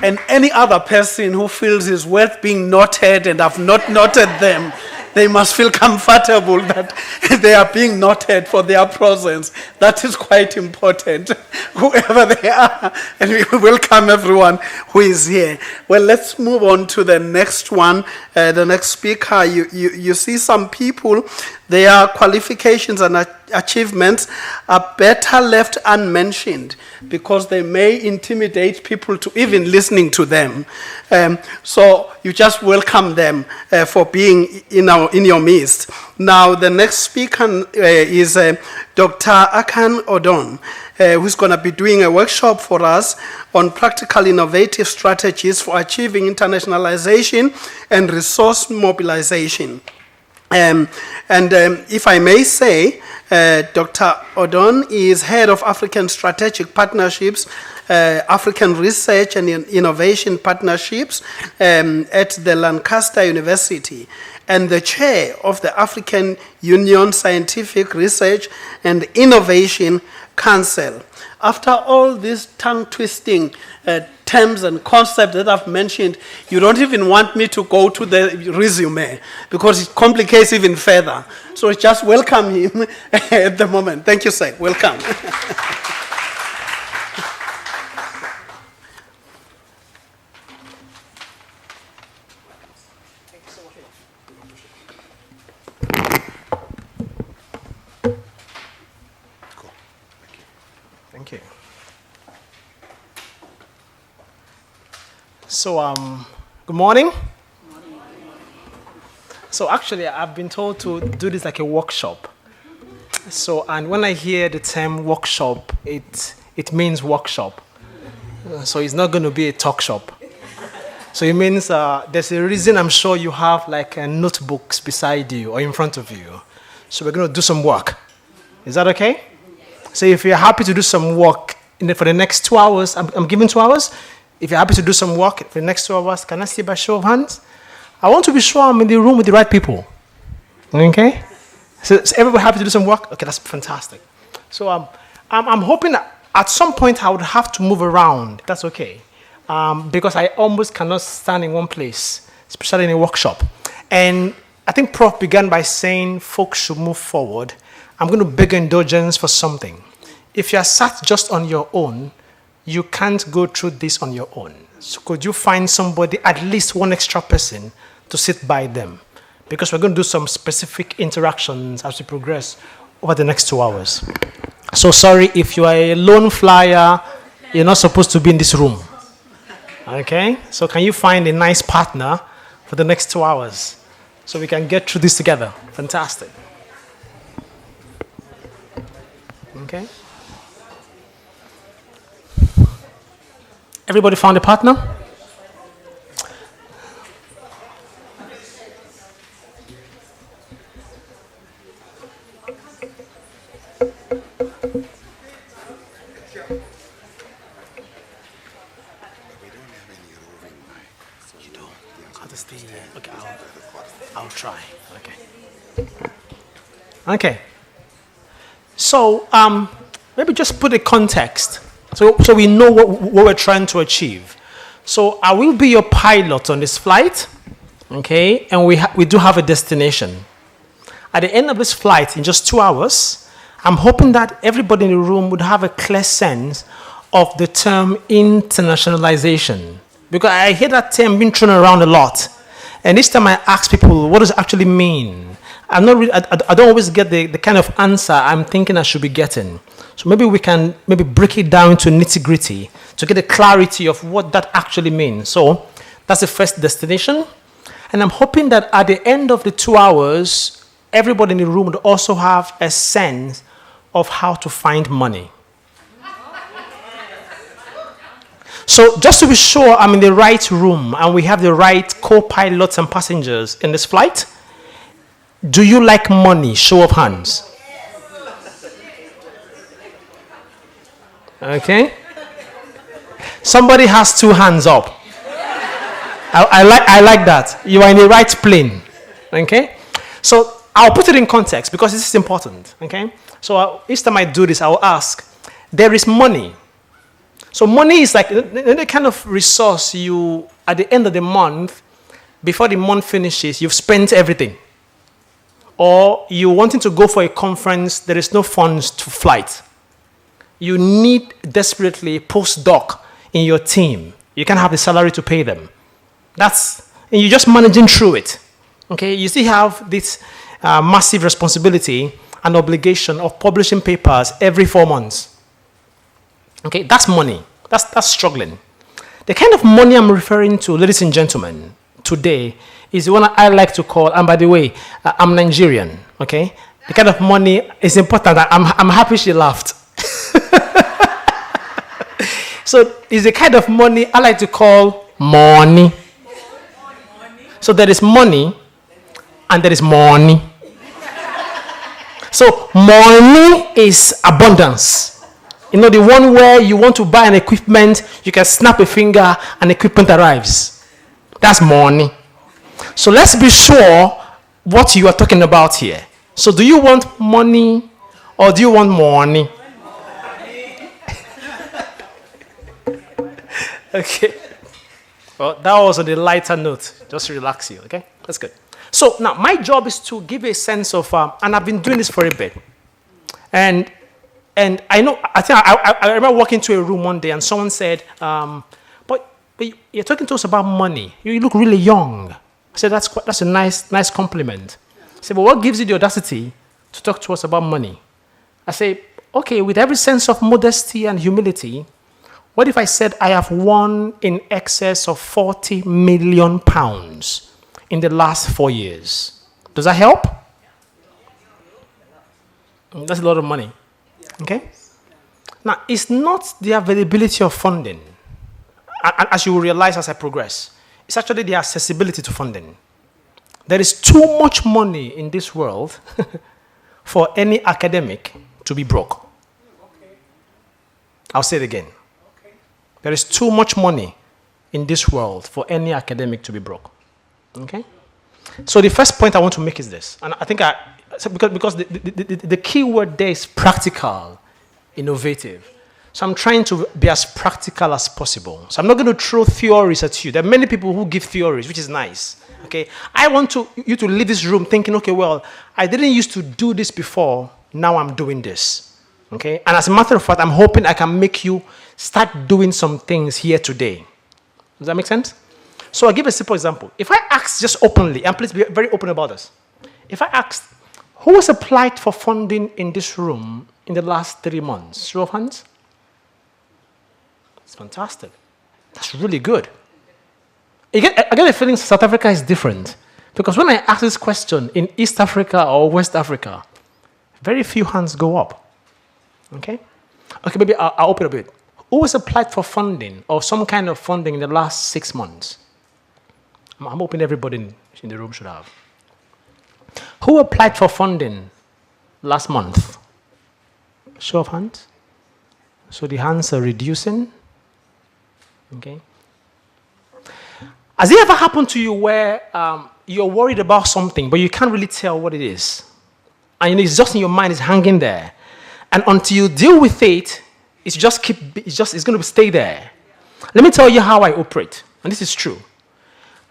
And any other person who feels is worth being noted and have not noted them, they must feel comfortable that they are being noted for their presence. That is quite important, whoever they are. And we welcome everyone who is here. Well, let's move on to the next one. The next speaker, you see some people, their qualifications and achievements are better left unmentioned because they may intimidate people to even listening to them. So you just welcome them for being in your midst. Now, the next speaker is Dr. Akan Odon, who's going to be doing a workshop for us on practical innovative strategies for achieving internationalization and resource mobilization. If I may say, Dr. Odon is head of African Strategic Partnerships, African Research and Innovation Partnerships at the Lancaster University, and the chair of the African Union Scientific Research and Innovation Council. After all these tongue-twisting terms and concepts that I've mentioned, you don't even want me to go to the resume because it complicates even further. So just welcome him at the moment. Thank you, sir. Welcome. Thank you. So, good morning. So actually, I've been told to do this like a workshop. So, and when I hear the term workshop, it means workshop. So it's not going to be a talk shop. So it means there's a reason I'm sure you have like notebooks beside you or in front of you. So we're going to do some work. Is that okay? So if you're happy to do some work for the next 2 hours, I'm giving 2 hours. If you're happy to do some work for the next 2 hours, can I see by show of hands? I want to be sure I'm in the room with the right people. Okay? So everybody happy to do some work? Okay, that's fantastic. So I'm hoping that at some point I would have to move around. That's okay. Because I almost cannot stand in one place, especially in a workshop. And I think Prof began by saying folks should move forward. I'm going to beg indulgence for something. If you're sat just on your own, you can't go through this on your own. So could you find somebody, at least one extra person, to sit by them? Because we're going to do some specific interactions as we progress over the next 2 hours. So sorry, if you are a lone flyer, you're not supposed to be in this room. Okay? So can you find a nice partner for the next 2 hours so we can get through this together? Fantastic. Okay? Everybody found a partner? Okay, I'll try. Okay. Okay. So, maybe just put a context so we know what we're trying to achieve. So, I will be your pilot on this flight, okay? And we do have a destination. At the end of this flight, in just 2 hours, I'm hoping that everybody in the room would have a clear sense of the term internationalization. Because I hear that term being thrown around a lot. And each time I ask people, what does it actually mean? I don't always get the kind of answer I'm thinking I should be getting. So maybe we can break it down to nitty-gritty to get a clarity of what that actually means. So that's the first destination. And I'm hoping that at the end of the 2 hours, everybody in the room would also have a sense of how to find money. So just to be sure I'm in the right room and we have the right co-pilots and passengers in this flight, do you like money? Show of hands. Okay. Somebody has 2 hands up. I like that. You are in the right plane. Okay. So I'll put it in context because this is important. Okay. So each time I do this, I will ask, there is money. So money is like the kind of resource you, at the end of the month, before the month finishes, you've spent everything. Or you're wanting to go for a conference, there is no funds to flight. You need desperately postdoc in your team. You can't have the salary to pay them. And you're just managing through it. Okay, you still have this massive responsibility and obligation of publishing papers every 4 months. Okay, that's money. That's struggling. The kind of money I'm referring to, ladies and gentlemen, today is the one I like to call, and by the way, I'm Nigerian, okay? The kind of money is important. I'm happy she laughed. So it's the kind of money I like to call money. So there is money and there is money. So money is abundance. You know, the one where you want to buy an equipment, you can snap a finger and equipment arrives. That's money. So let's be sure what you are talking about here. So do you want money or do you want money? Okay. Well, that was on the lighter note. Just relax you, okay? That's good. So now my job is to give a sense of, and I've been doing this for a bit. And I know, I remember walking to a room one day and someone said, but you're talking to us about money. You look really young. I said, that's a nice compliment. I said, but what gives you the audacity to talk to us about money? I say, okay, with every sense of modesty and humility, what if I said I have won in excess of 40 million pounds in the last 4 years? Does that help? That's a lot of money. Okay? Now, it's not the availability of funding, as you will realize as I progress. It's actually the accessibility to funding. There is too much money in this world for any academic to be broke. I'll say it again. There is too much money in this world for any academic to be broke. Okay? So the first point I want to make is this, and I think because the key word there is practical, innovative. So I'm trying to be as practical as possible. So I'm not going to throw theories at you. There are many people who give theories, which is nice. Okay? I want you to leave this room thinking, okay, well, I didn't used to do this before, now I'm doing this. Okay? And as a matter of fact, I'm hoping I can make you start doing some things here today. Does that make sense? So I'll give a simple example. If I ask just openly, and please be very open about this. If I asked, who has applied for funding in this room in the last 3 months? Show of hands. It's fantastic. That's really good. I get a feeling South Africa is different. Because when I ask this question in East Africa or West Africa, very few hands go up. Okay? Okay, maybe I'll open a bit. Who has applied for funding or some kind of funding in the last 6 months? I'm hoping everybody in the room should have. Who applied for funding last month? Show of hands. So the hands are reducing. Okay. Has it ever happened to you where you're worried about something, but you can't really tell what it is? And it's just in your mind, it's hanging there. And until you deal with it, it's going to stay there. Let me tell you how I operate. And this is true.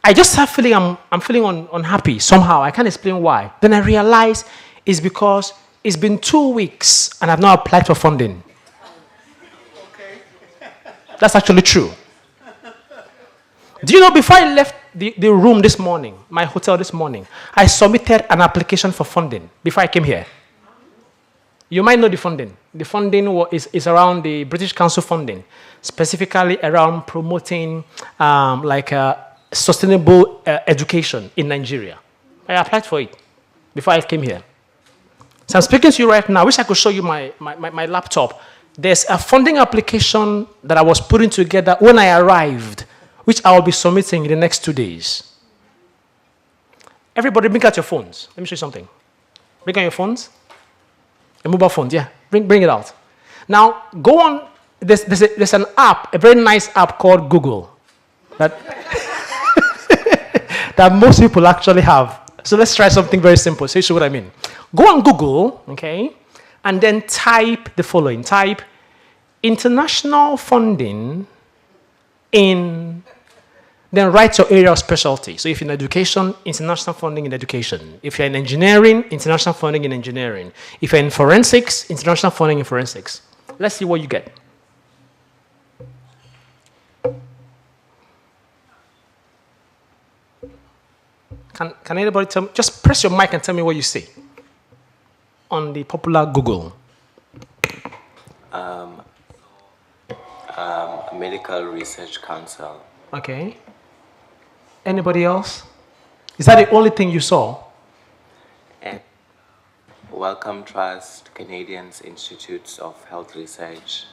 I just have feeling I'm feeling unhappy somehow. I can't explain why. Then I realize it's because it's been 2 weeks and I've not applied for funding. Okay. That's actually true. Do you know, before I left the room this morning, my hotel this morning, I submitted an application for funding before I came here. You might know the funding. The funding is around the British Council funding, specifically around promoting sustainable education in Nigeria. I applied for it before I came here. So I'm speaking to you right now. I wish I could show you my laptop. There's a funding application that I was putting together when I arrived, which I will be submitting in the next 2 days. Everybody, bring out your phones. Let me show you something. Bring out your phones. A mobile phone, yeah. Bring it out. Now, go on. There's an app, a very nice app called Google that that most people actually have. So let's try something very simple. So you see what I mean. Go on Google, okay, and then type the following. Type international funding in, then write your area of specialty. So if you're in education, international funding in education. If you're in engineering, international funding in engineering. If you're in forensics, international funding in forensics. Let's see what you get. Can anybody tell me? Just press your mic and tell me what you see on the popular Google. Medical Research Council. Okay. Anybody else? Is that the only thing you saw? Wellcome Trust, Canadians Institutes of Health Research.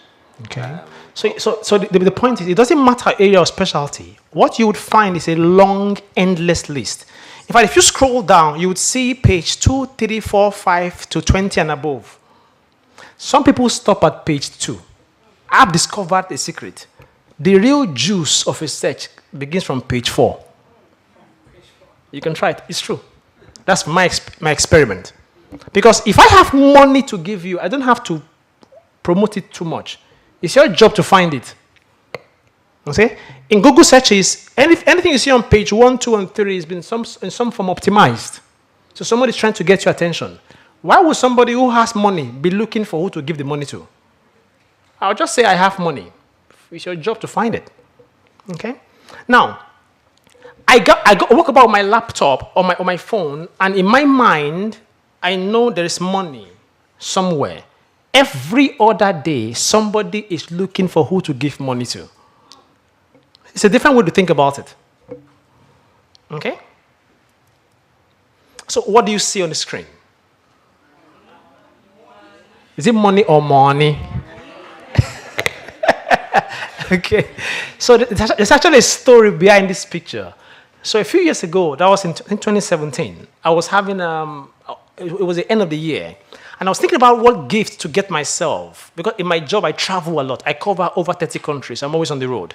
Okay. So the point is, it doesn't matter area of specialty. What you would find is a long, endless list. In fact, if you scroll down, you would see page 2, 3, 4, 5 to 20 and above. Some people stop at page 2. I've discovered a secret. The real juice of a search begins from page 4. You can try it. It's true. That's my experiment. Because if I have money to give you, I don't have to promote it too much. It's your job to find it. Okay? In Google searches, anything you see on page 1, 2, and 3 has been in some form optimized. So somebody's trying to get your attention. Why would somebody who has money be looking for who to give the money to? I'll just say I have money. It's your job to find it. Okay? Now, I walk about my laptop or my phone, and in my mind, I know there is money somewhere every other day, somebody is looking for who to give money to. It's a different way to think about it. Okay? So what do you see on the screen? Is it money or money? Okay. So there's actually a story behind this picture. So a few years ago, that was in 2017, I was having, it was the end of the year, and I was thinking about what gift to get myself. Because in my job, I travel a lot. I cover over 30 countries. I'm always on the road.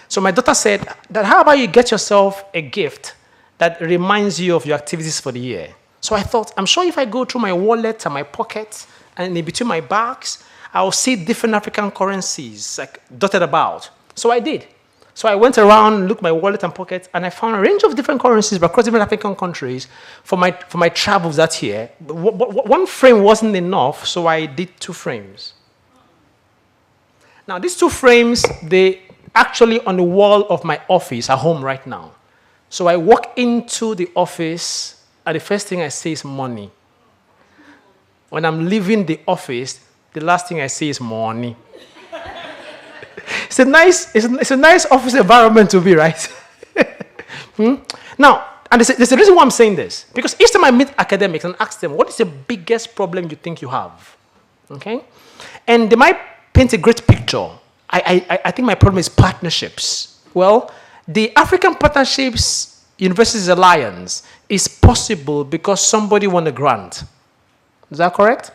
So my daughter said, that how about you get yourself a gift that reminds you of your activities for the year? So I thought, I'm sure if I go through my wallet and my pocket and in between my bags, I'll see different African currencies like dotted about. So I did. So I went around, looked my wallet and pocket, and I found a range of different currencies across different African countries for my travels that year. One frame wasn't enough, so I did 2 frames. Now, these 2 frames, they actually on the wall of my office at home right now. So I walk into the office, and the first thing I see is money. When I'm leaving the office, the last thing I see is money. It's a nice office environment to be, right? Now, and there's a reason why I'm saying this. Because each time I meet academics and ask them, what is the biggest problem you think you have? Okay? And they might paint a great picture. I think my problem is partnerships. Well, the African Partnerships Universities Alliance is possible because somebody won a grant. Is that correct?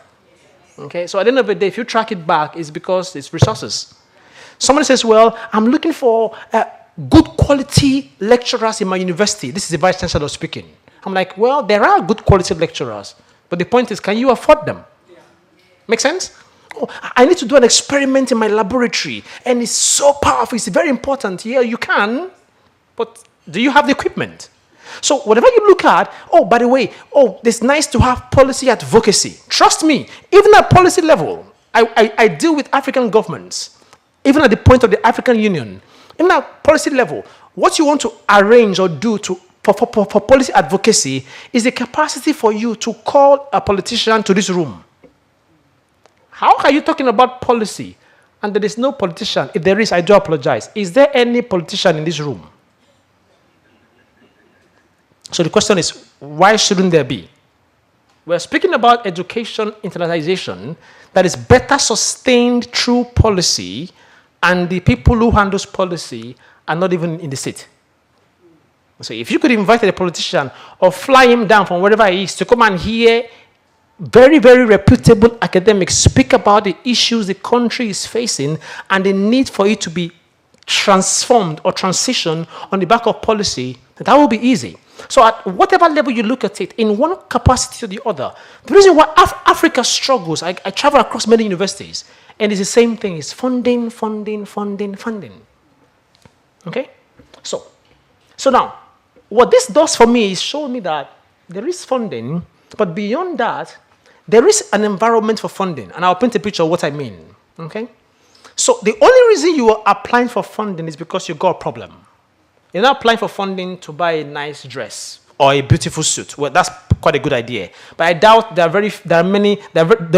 Okay, so at the end of the day, if you track it back, it's because it's resources. Somebody says, well, I'm looking for good quality lecturers in my university. This is the vice chancellor speaking. I'm like, well, there are good quality lecturers, but the point is, can you afford them? Yeah. Make sense? Oh, I need to do an experiment in my laboratory, and it's so powerful, it's very important. Yeah, you can, but do you have the equipment? So whatever you look at, oh, by the way, oh, it's nice to have policy advocacy. Trust me, even at policy level, I deal with African governments, even at the point of the African Union, even at policy level, what you want to arrange or do for policy advocacy is the capacity for you to call a politician to this room. How are you talking about policy and there is no politician? If there is, I do apologize. Is there any politician in this room? So the question is, why shouldn't there be? We're speaking about education internationalization that is better sustained through policy, and the people who handle policy are not even in the seat. So if you could invite a politician or fly him down from wherever he is to come and hear very, very reputable academics speak about the issues the country is facing and the need for it to be transformed or transitioned on the back of policy, that will be easy. So at whatever level you look at it, in one capacity to the other, the reason why Africa struggles, I travel across many universities, and it's the same thing, it's funding. Okay? So now, what this does for me is show me that there is funding, but beyond that, there is an environment for funding. And I'll paint a picture of what I mean. Okay? So the only reason you are applying for funding is because you got a problem. You're not applying for funding to buy a nice dress or a beautiful suit. Well, that's quite a good idea. But I doubt there'll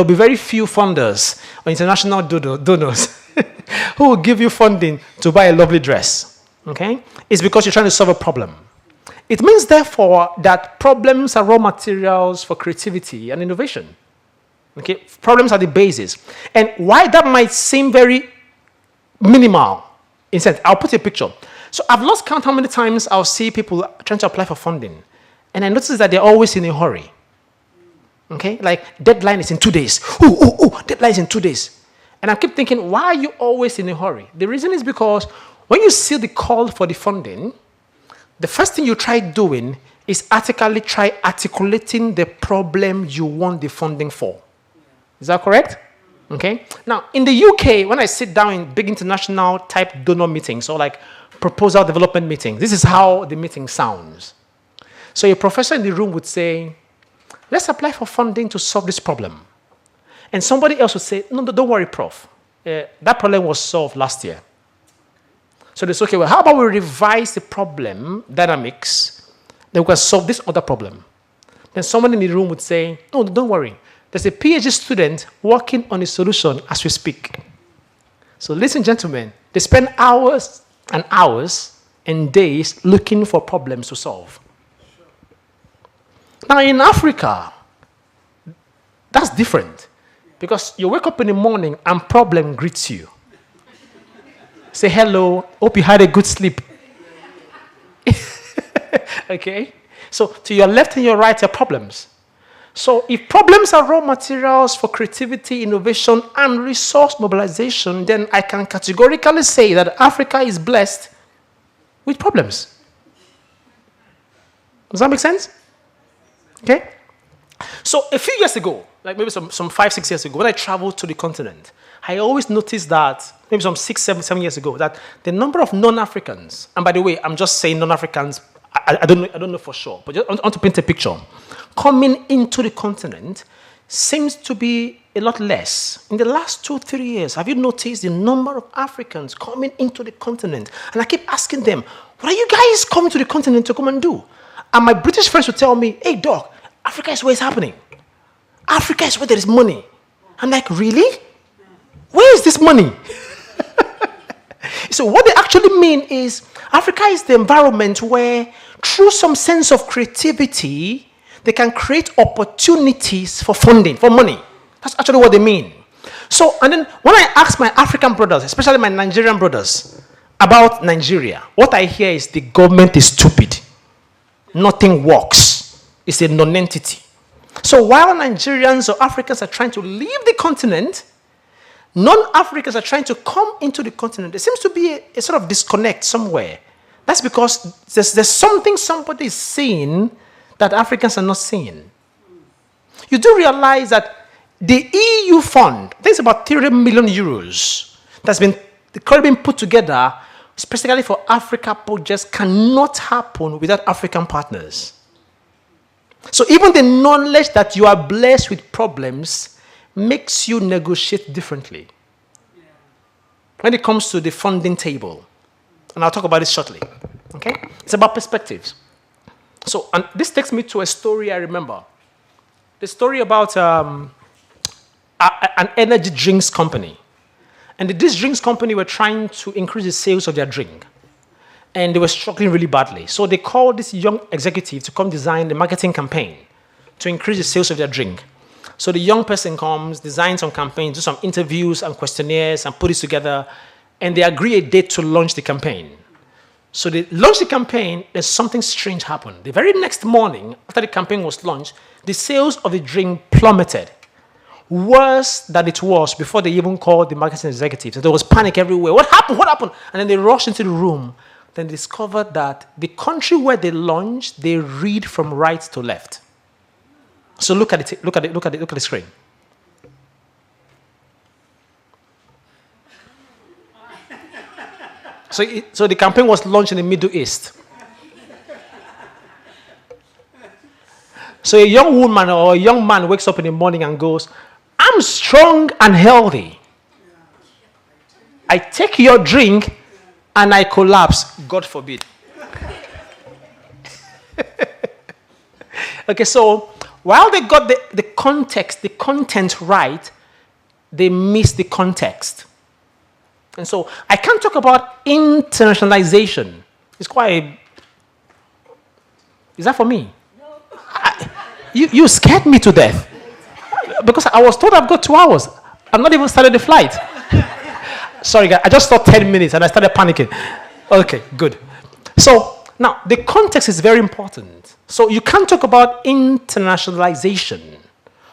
be very few funders or international donors who will give you funding to buy a lovely dress. Okay? It's because you're trying to solve a problem. It means, therefore, that problems are raw materials for creativity and innovation. Okay? Problems are the basis. And why that might seem very minimal, in sense, I'll put a picture. So I've lost count how many times I'll see people trying to apply for funding. And I notice that they're always in a hurry. Okay? Like, deadline is in 2 days. Deadline is in 2 days. And I keep thinking, why are you always in a hurry? The reason is because when you see the call for the funding, the first thing you try doing is try articulating the problem you want the funding for. Is that correct? Okay. Now, in the UK, when I sit down in big international type donor meetings or like proposal development meetings, this is how the meeting sounds. So a professor in the room would say, let's apply for funding to solve this problem. And somebody else would say, no, don't worry, Prof. That problem was solved last year. So they say, okay, well, how about we revise the problem dynamics, then we can solve this other problem. Then someone in the room would say, no, don't worry. There's a PhD student working on a solution as we speak. So listen, gentlemen, they spend hours and hours and days looking for problems to solve. Now in Africa, that's different. Because you wake up in the morning and problem greets you. Say hello, hope you had a good sleep. Okay? So to your left and your right are problems. So if problems are raw materials for creativity, innovation, and resource mobilization, then I can categorically say that Africa is blessed with problems. Does that make sense? Okay? So a few years ago, like maybe some 5-6 years ago, when I traveled to the continent, I always noticed that, maybe some 6-7 years ago, that the number of non-Africans, and by the way, I'm just saying non-Africans, I don't know for sure, but just I want to paint a picture, coming into the continent seems to be a lot less. In the last 2-3 years, have you noticed the number of Africans coming into the continent? And I keep asking them, what are you guys coming to the continent to come and do? And my British friends would tell me, hey, Doc, Africa is where it's happening. Africa is where there is money. I'm like, really? Where is this money? So what they actually mean is Africa is the environment where through some sense of creativity, they can create opportunities for funding, for money. That's actually what they mean. So, and then when I ask my African brothers, especially my Nigerian brothers, about Nigeria, what I hear is the government is stupid. Nothing works. It's a non-entity. So while Nigerians or Africans are trying to leave the continent, non-Africans are trying to come into the continent. There seems to be a sort of disconnect somewhere. That's because there's something somebody is seeing that Africans are not seeing. You do realize that the EU fund, there's about 30 million euros that's been currently been put together specifically for Africa projects cannot happen without African partners. So even the knowledge that you are blessed with problems makes you negotiate differently when it comes to the funding table. And I'll talk about it shortly. Okay? It's about perspectives. So, and this takes me to a story I remember. The story about an energy drinks company. And this drinks company were trying to increase the sales of their drink. And they were struggling really badly. So they called this young executive to come design the marketing campaign to increase the sales of their drink. So the young person comes, designs some campaigns, do some interviews and questionnaires and put it together, and they agree a date to launch the campaign. So they launched the campaign, and something strange happened. The very next morning, after the campaign was launched, the sales of the drink plummeted. Worse than it was before they even called the marketing executives. There was panic everywhere. What happened? What happened? And then they rushed into the room. Then discovered that the country where they launched, they read from right to left. So look at it. Look at the screen. So the campaign was launched in the Middle East. So a young woman or a young man wakes up in the morning and goes, I'm strong and healthy. I take your drink and I collapse. God forbid. Okay, so while they got the context, the content right, they missed the context. And so I can't talk about internationalization. It's quite Is that for me? No. You scared me to death. Because I was told I've got 2 hours. I've not even started the flight. Sorry, guys. I just thought 10 minutes and I started panicking. Okay, good. So now the context is very important. So you can't talk about internationalization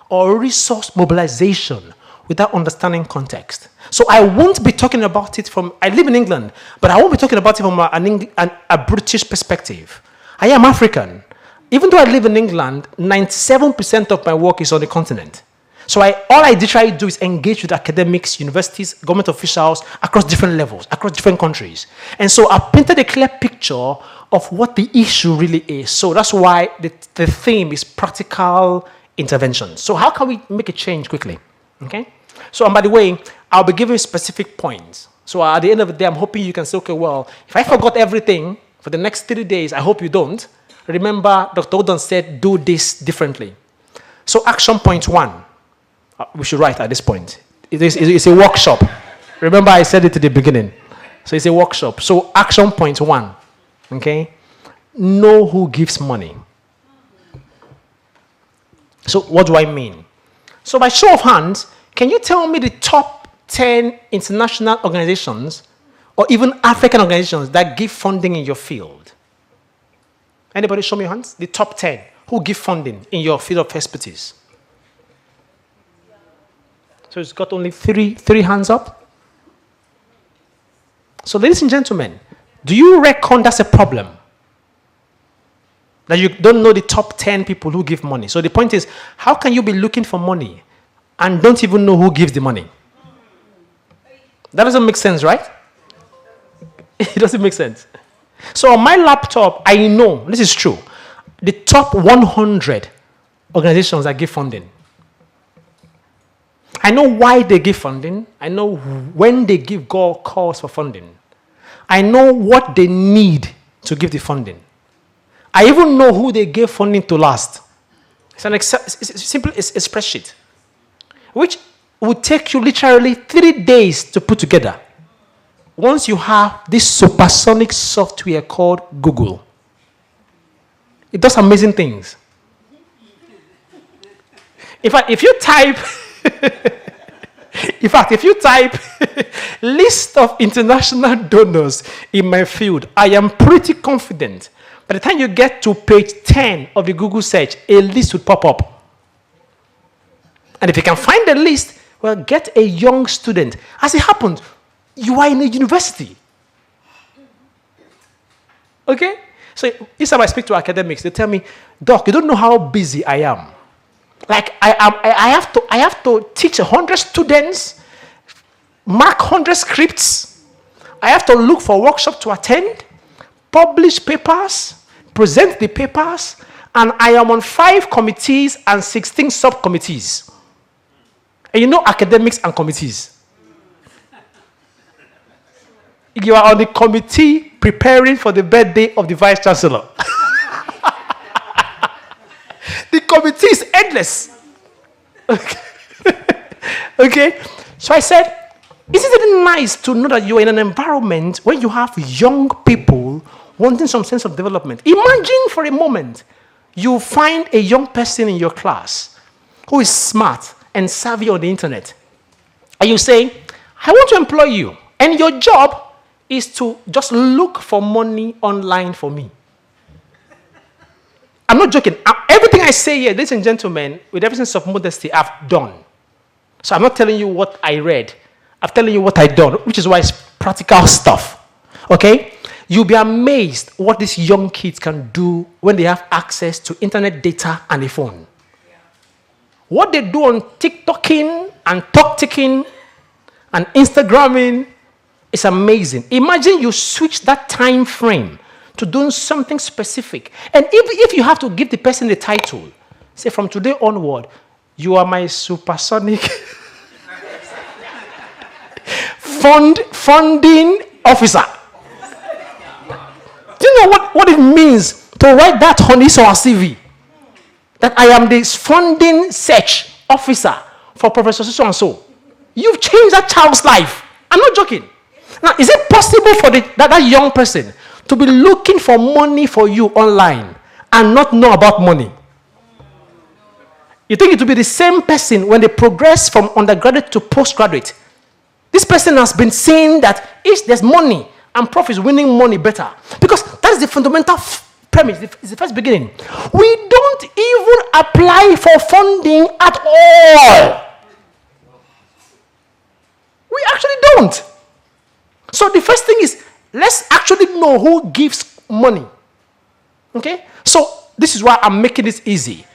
or resource mobilization without understanding context. So I won't be talking about it from, I live in England, but I won't be talking about it from a British perspective. I am African. Even though I live in England, 97% of my work is on the continent. So all I literally do is engage with academics, universities, government officials across different levels, across different countries. And so I painted a clear picture of what the issue really is. So that's why the theme is practical intervention. So how can we make a change quickly? Okay? So, and by the way, I'll be giving specific points. So at the end of the day, I'm hoping you can say, okay, well, if I forgot everything for the next 3 days, I hope you don't. Remember, Dr. Odon said, do this differently. So action point 1. We should write at this point. It's a workshop. Remember, I said it at the beginning. So it's a workshop. So action point 1, okay? Know who gives money. So what do I mean? So by show of hands, can you tell me the top 10 international organizations or even African organizations that give funding in your field? Anybody show me your hands? The top 10 who give funding in your field of expertise. So it's got only three hands up. So ladies and gentlemen, do you reckon that's a problem? That you don't know the top 10 people who give money. So the point is, how can you be looking for money and don't even know who gives the money? That doesn't make sense, right? It doesn't make sense. So on my laptop, I know, this is true, the top 100 organizations that give funding. I know why they give funding. I know when they give calls for funding. I know what they need to give the funding. I even know who they gave funding to last. It's simple, it's a spreadsheet, which would take you literally 3 days to put together. Once you have this supersonic software called Google, it does amazing things. In fact, if you type, list of international donors in my field, I am pretty confident by the time you get to page 10 of the Google search, a list would pop up. And if you can find the list, well, get a young student. As it happens, you are in a university. Okay? So each time I speak to academics, they tell me, Doc, you don't know how busy I am. Like, I have to teach 100 students, mark 100 scripts. I have to look for workshops to attend, publish papers, present the papers, and I am on 5 committees and 16 subcommittees. And you know academics and committees. You are on the committee preparing for the birthday of the Vice Chancellor. The committee is endless. Okay? So I said, isn't it nice to know that you're in an environment where you have young people wanting some sense of development? Imagine for a moment you find a young person in your class who is smart and savvy on the internet. And you say, I want to employ you. And your job is to just look for money online for me. I'm not joking. Everything I say here, ladies and gentlemen, with every sense of modesty, I've done. So I'm not telling you what I read. I'm telling you what I've done, which is why it's practical stuff. Okay? You'll be amazed what these young kids can do when they have access to internet data and a phone. Yeah. What they do on TikToking and TalkTiking and Instagramming is amazing. Imagine you switch that time frame to doing something specific. And if you have to give the person the title, say from today onward, you are my supersonic funding officer. Do you know what it means to write that on his or her CV? That I am the funding search officer for Professor so and so. You've changed that child's life. I'm not joking. Now, is it possible for that young person to be looking for money for you online and not know about money? You think it will be the same person when they progress from undergraduate to postgraduate? This person has been saying that if there's money and prof is winning money better. Because that is the fundamental premise, it's the first beginning. We don't even apply for funding at all. We actually don't. So the first thing is, let's actually know who gives money. Okay? So this is why I'm making this easy.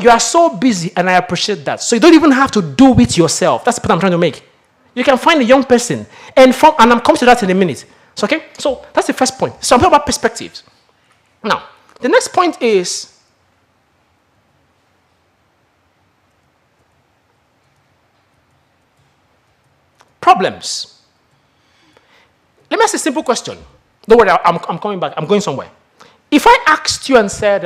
You are so busy, and I appreciate that. So you don't even have to do it yourself. That's the point I'm trying to make. You can find a young person, and I'm coming to that in a minute. So, okay? So that's the first point. So I'm talking about perspectives. Now, the next point is problems. Let me ask a simple question. Don't worry, I'm coming back. I'm going somewhere. If I asked you and said,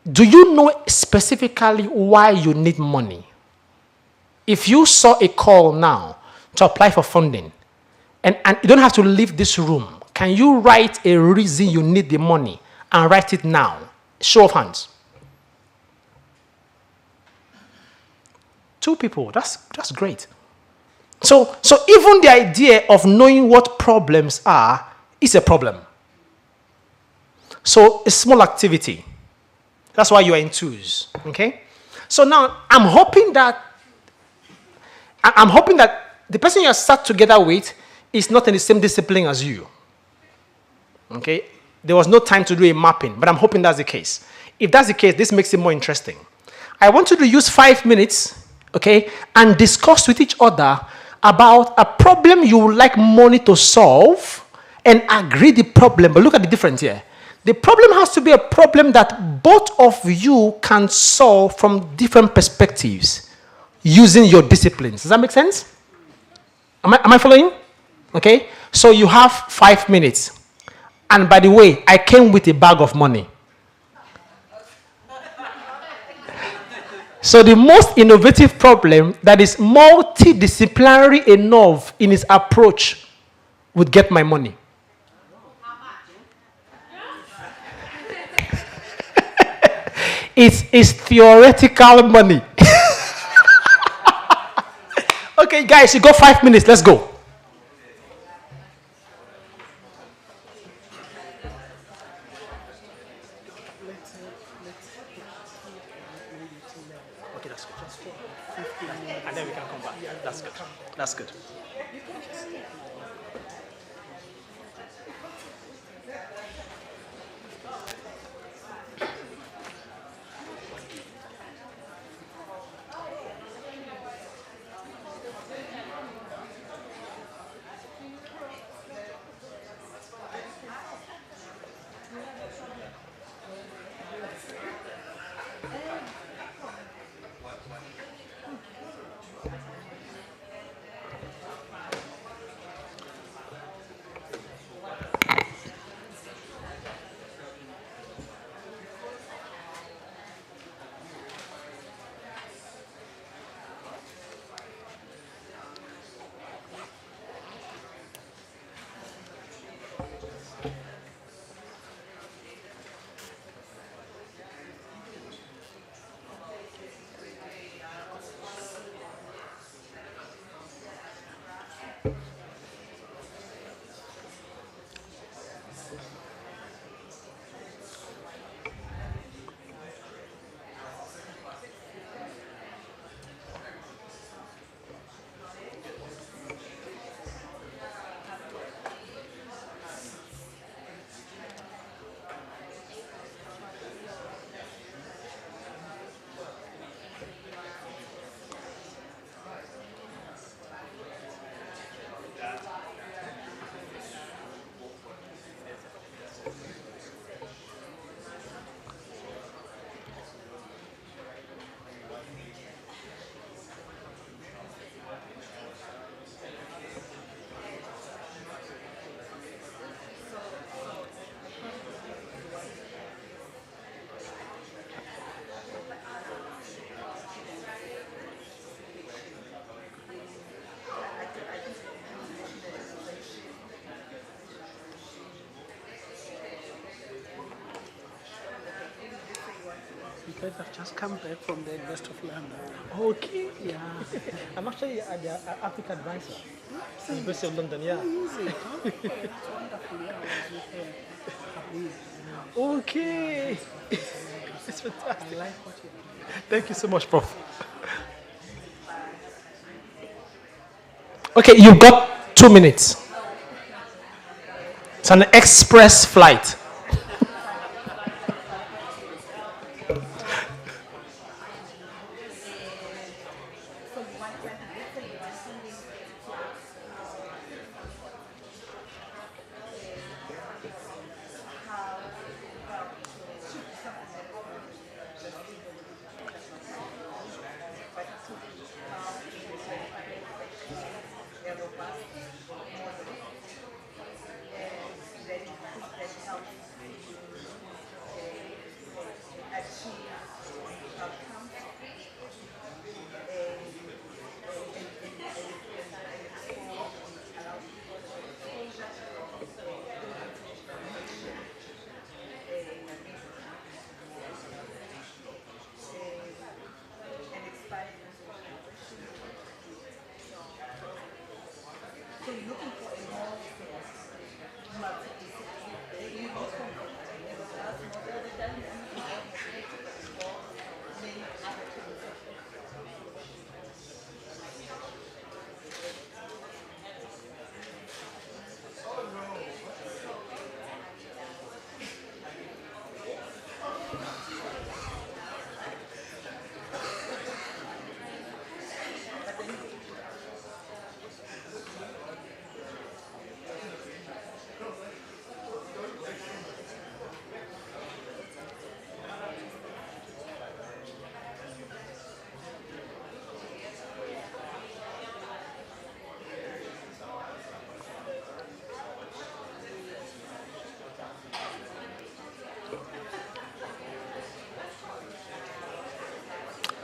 do you know specifically why you need money? If you saw a call now to apply for funding, and you don't have to leave this room, can you write a reason you need the money and write it now? Show of hands. 2 people, that's great. So even the idea of knowing what problems are is a problem. So a small activity. That's why you are in 2s, okay? So now I'm hoping that the person you are sat together with is not in the same discipline as you. Okay? There was no time to do a mapping, but I'm hoping that's the case. If that's the case, this makes it more interesting. I want you to use 5 minutes, okay, and discuss with each other about a problem you would like money to solve and agree the problem. But look at the difference here. The problem has to be a problem that both of you can solve from different perspectives using your disciplines. Does that make sense? Am I following? Okay? So you have 5 minutes. And by the way, I came with a bag of money. So the most innovative problem that is multidisciplinary enough in its approach would get my money. It's theoretical money. Okay, guys, you got 5 minutes. Let's go. Okay, that's good. Just 4, 15 minutes. And then we can come back. That's good. That's good. Because I've just come back from the West of London. Okay. Yeah. I'm actually at the Africa Advisor. University of London, yeah. Okay. It's wonderful. Yeah, I was with her. Okay. It's fantastic. I like what you do. Thank you so much, Prof. Okay, you've got 2 minutes. It's an express flight.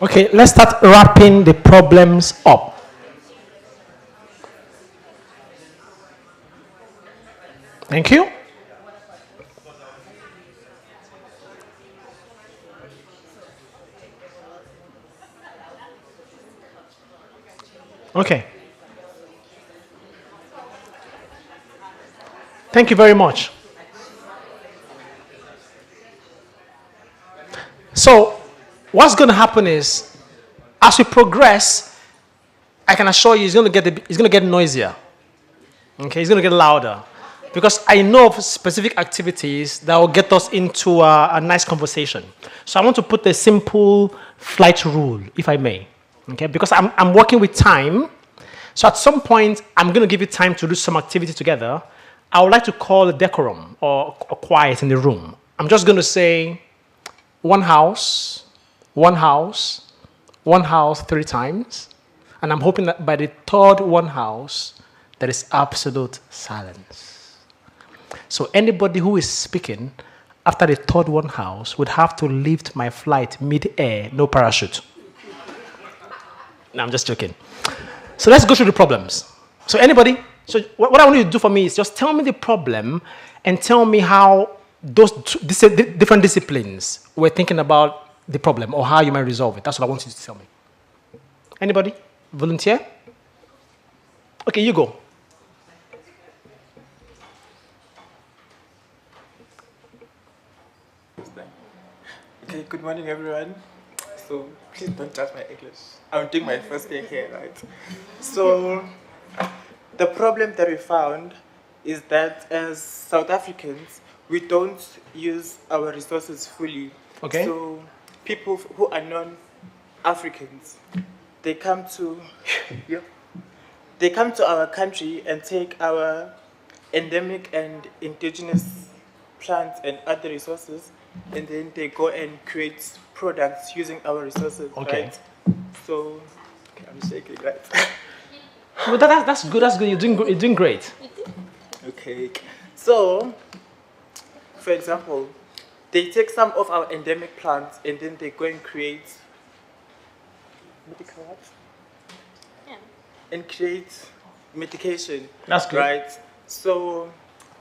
Okay, let's start wrapping the problems up. Thank you. Okay. Thank you very much. So, what's going to happen is, as we progress, I can assure you, it's going to get noisier. Okay, it's going to get louder, because I know of specific activities that will get us into a nice conversation. So, I want to put a simple flight rule, if I may. Okay, because I'm working with time. So, at some point, I'm going to give you time to do some activity together. I would like to call a decorum or quiet in the room. I'm just going to say, one house, 3 times. And I'm hoping that by the third one house, there is absolute silence. So anybody who is speaking after the third one house would have to lift my flight mid-air, no parachute. No, I'm just joking. So let's go through the problems. So anybody, so what I want you to do for me is just tell me the problem and tell me how those different disciplines were thinking about the problem or how you might resolve it. That's what I want you to tell me. Anybody? Volunteer? Okay, you go. Okay, good morning everyone. So please don't judge my English. I'm doing my first day here, right? So the problem that we found is that as South Africans, we don't use our resources fully. Okay. So people who are non-Africans, they come to our country and take our endemic and indigenous plants and other resources, and then they go and create products using our resources. Okay. Right? So okay, I'm shaking, right? Well, that's good. That's good. You're doing great. Okay. So, for example, they take some of our endemic plants and then they go and create medical what? Yeah. And create medication. That's good. Right? So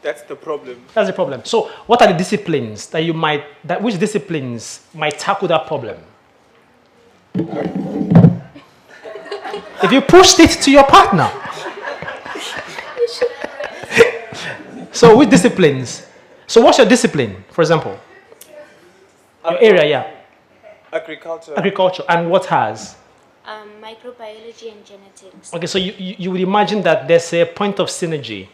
that's the problem. That's the problem. So what are the disciplines which disciplines might tackle that problem? If you pushed it to your partner. So which disciplines? So what's your discipline, for example? Your area, yeah. Agriculture. Agriculture. And what has? Microbiology and genetics. Okay, so you would imagine that there's a point of synergy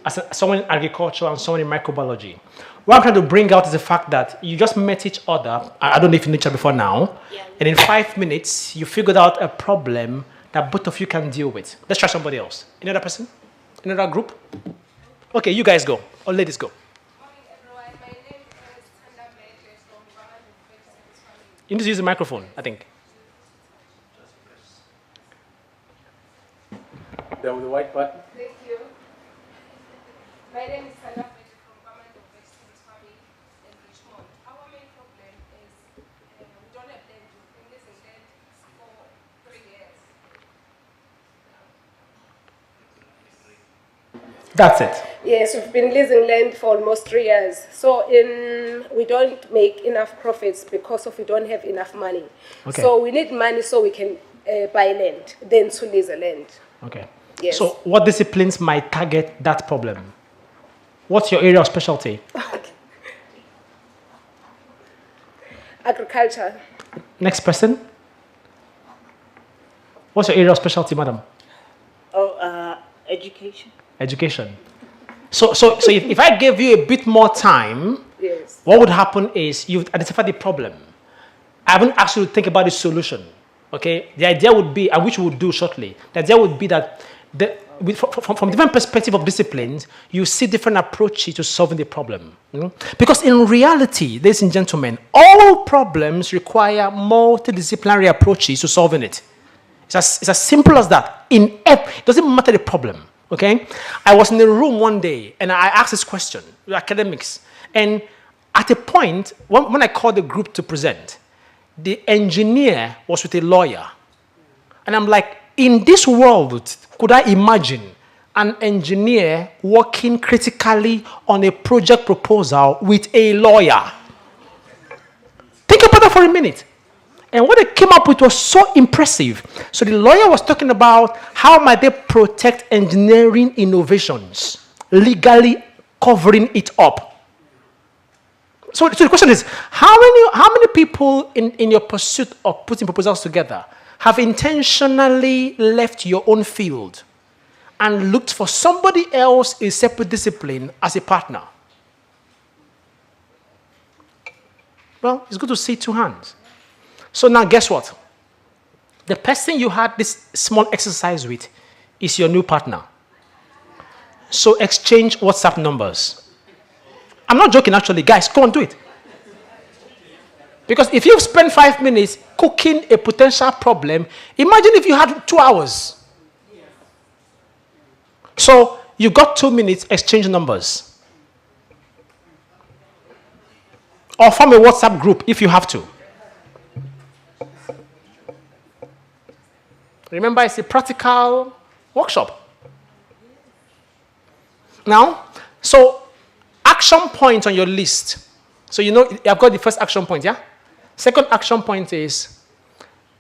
as someone in agriculture and someone in microbiology. What I'm trying to bring out is the fact that you just met each other. I don't know if you knew each other before now. Yeah. And in 5 minutes, you figured out a problem that both of you can deal with. Let's try somebody else. Another person? Another group? Okay, you guys go. Or ladies go. You need to use the microphone, I think. Down the white button. Thank you. My name is Sandra from Government of Vegetables Farming in Richmond. Our main problem is we don't have land. We've been leasing land for 3 years. That's it. Yes, we've been leasing land for almost 3 years. So we don't make enough profits because we don't have enough money. Okay. So we need money so we can buy land, then to lease the land. Okay. Yes. So what disciplines might target that problem? What's your area of specialty? Agriculture. Next person. What's your area of specialty, madam? Education. Education. So if I gave you a bit more time, yes, what would happen is you've identified the problem. I haven't asked you to think about the solution. Okay? The idea would be, and which we'll do shortly, the idea would be that from different perspective of disciplines, you see different approaches to solving the problem. Because in reality, ladies and gentlemen, all problems require multidisciplinary approaches to solving it. It's as simple as that. It doesn't matter the problem. Okay? I was in a room one day and I asked this question with academics. And at a point, when I called the group to present, the engineer was with a lawyer. And I'm like, in this world, could I imagine an engineer working critically on a project proposal with a lawyer? Think about that for a minute. And what they came up with was so impressive. So the lawyer was talking about how might they protect engineering innovations, legally covering it up. So the question is, how many people in your pursuit of putting proposals together have intentionally left your own field and looked for somebody else in separate discipline as a partner? Well, it's good to see two hands. So now guess what? The person you had this small exercise with is your new partner. So exchange WhatsApp numbers. I'm not joking, actually. Guys, go and do it. Because if you've spent 5 minutes cooking a potential problem, imagine if you had 2 hours. So you got 2 minutes, exchange numbers. Or form a WhatsApp group if you have to. Remember, it's a practical workshop. Now, so action point on your list. So you know, I've got the first action point, yeah? Second action point is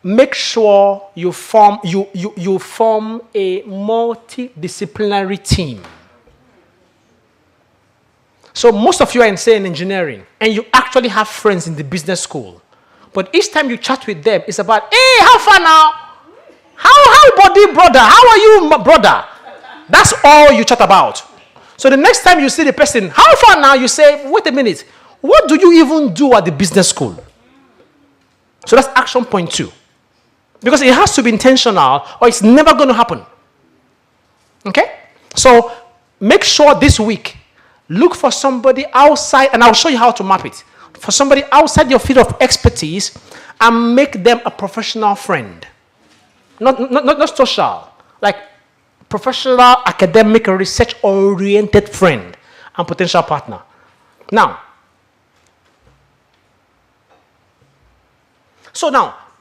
make sure you form a multidisciplinary team. So most of you are in, say, in engineering, and you actually have friends in the business school. But each time you chat with them, it's about, hey, how far now? How body, brother? How are you, brother? That's all you chat about. So the next time you see the person, how far now? You say, wait a minute. What do you even do at the business school? So that's action point 2. Because it has to be intentional or it's never going to happen. Okay? So make sure this week, look for somebody outside, and I'll show you how to map it. For somebody outside your field of expertise and make them a professional friend. Not social, like professional, academic, research-oriented friend and potential partner. Now,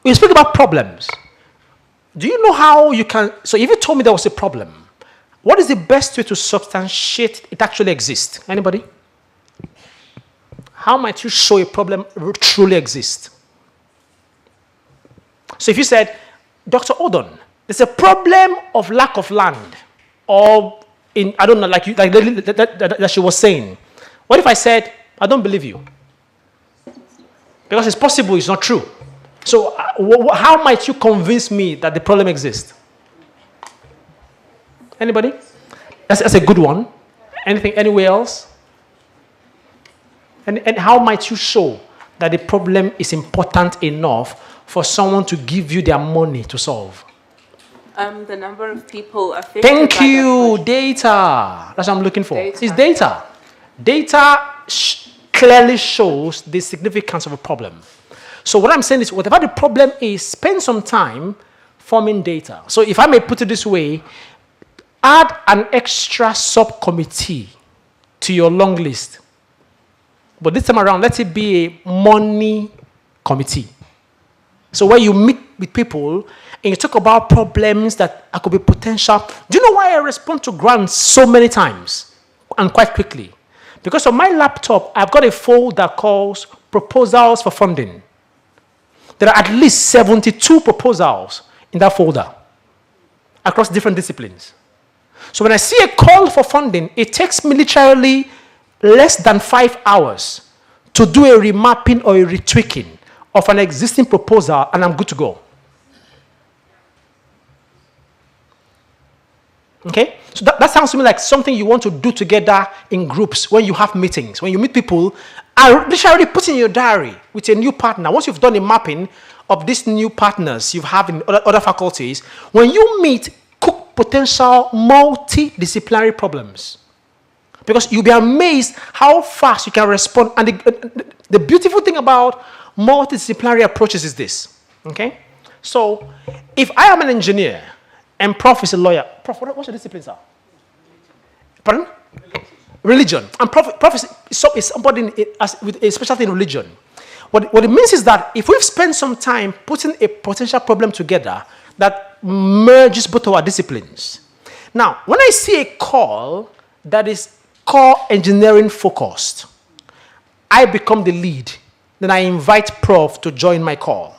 we speak about problems. Do you know how you can, so if you told me there was a problem, what is the best way to substantiate it actually exists? Anybody? How might you show a problem truly exists? So if you said, Dr. Odon, there's a problem of lack of land, or in, I don't know, like that she was saying. What if I said, I don't believe you? Because it's possible, it's not true. So how might you convince me that the problem exists? Anybody? That's a good one. Anything, anywhere else? And how might you show that the problem is important enough for someone to give you their money to solve? The number of people affected. Thank you. Data. That's what I'm looking for. It's data. Data clearly shows the significance of a problem. So what I'm saying is, whatever the problem is, spend some time forming data. So if I may put it this way, add an extra subcommittee to your long list. But this time around, let it be a money committee. So where you meet with people and you talk about problems that could be potential. Do you know why I respond to grants so many times and quite quickly? Because on my laptop, I've got a folder called Proposals for Funding. There are at least 72 proposals in that folder across different disciplines. So when I see a call for funding, it takes me literally less than 5 hours to do a remapping or a retweaking of an existing proposal, and I'm good to go. Okay? So that sounds to me like something you want to do together in groups when you have meetings. When you meet people, I literally put in your diary with a new partner. Once you've done a mapping of these new partners you have in other faculties, when you meet, cook potential multidisciplinary problems. Because you'll be amazed how fast you can respond. And the beautiful thing about multidisciplinary approaches is this. Okay? So, if I am an engineer and Prof is a lawyer, Prof, what's your disciplines are? Pardon? Religion. And Prof is somebody with a specialty in religion. What it means is that if we've spent some time putting a potential problem together that merges both our disciplines. Now, when I see a call that is core engineering focused, I become the lead. Then I invite Prof to join my call.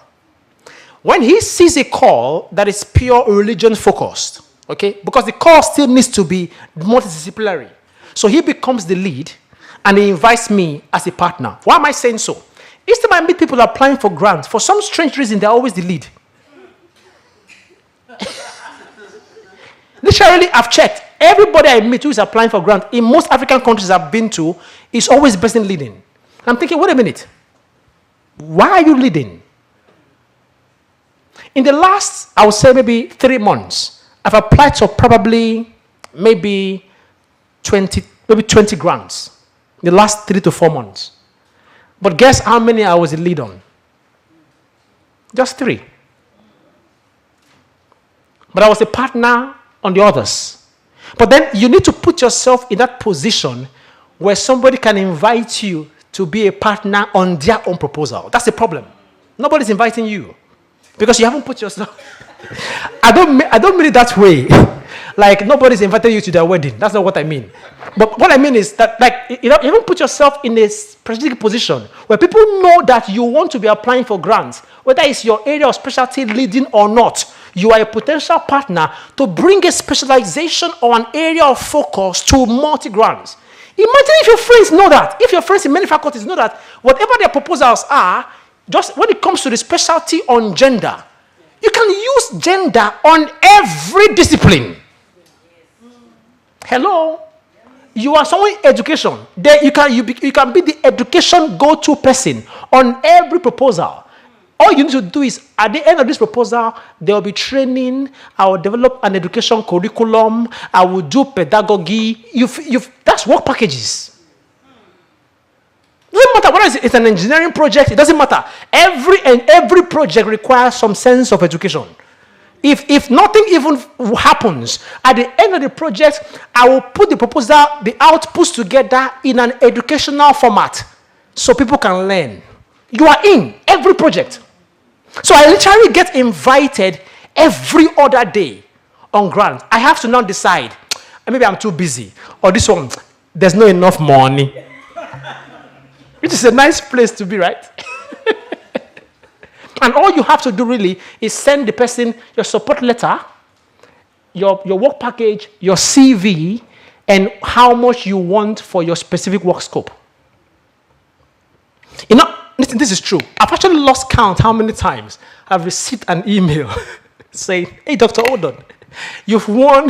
When he sees a call that is pure religion focused, okay, because the call still needs to be multidisciplinary. So he becomes the lead and he invites me as a partner. Why am I saying so? Each time I meet people applying for grants, for some strange reason, they're always the lead. Literally, I've checked. Everybody I meet who is applying for grant in most African countries I've been to is always the person leading. I'm thinking, wait a minute. Why are you leading? In the last, I would say maybe 3 months, I've applied to probably maybe 20 grants in the last 3 to 4 months. But guess how many I was the lead on? Just 3. But I was a partner on the others. But then you need to put yourself in that position where somebody can invite you to be a partner on their own proposal. That's the problem. Nobody's inviting you because you haven't put yourself. I don't mean it that way. Like nobody's invited you to their wedding. That's not what I mean. But what I mean is that, like, you haven't put yourself in a strategic position where people know that you want to be applying for grants, whether it's your area of specialty leading or not. You are a potential partner to bring a specialization or an area of focus to multi-grants. Imagine if your friends know that. If your friends in many faculties know that whatever their proposals are, just when it comes to the specialty on gender, you can use gender on every discipline. Hello? You are someone in education. You can be the education go-to person on every proposal. All you need to do is, at the end of this proposal, there will be training. I will develop an education curriculum. I will do pedagogy. That's work packages. It doesn't matter whether it's an engineering project. It doesn't matter. Every project requires some sense of education. If nothing even happens, at the end of the project, I will put the proposal, the outputs together in an educational format so people can learn. You are in every project. So I literally get invited every other day on grant. I have to now decide, maybe I'm too busy, or this one, there's not enough money. Which is a nice place to be, right? And all you have to do really is send the person your support letter, your work package, your CV, and how much you want for your specific work scope. You know, this is true. I've actually lost count how many times I've received an email saying, hey, Dr. Odon, you've won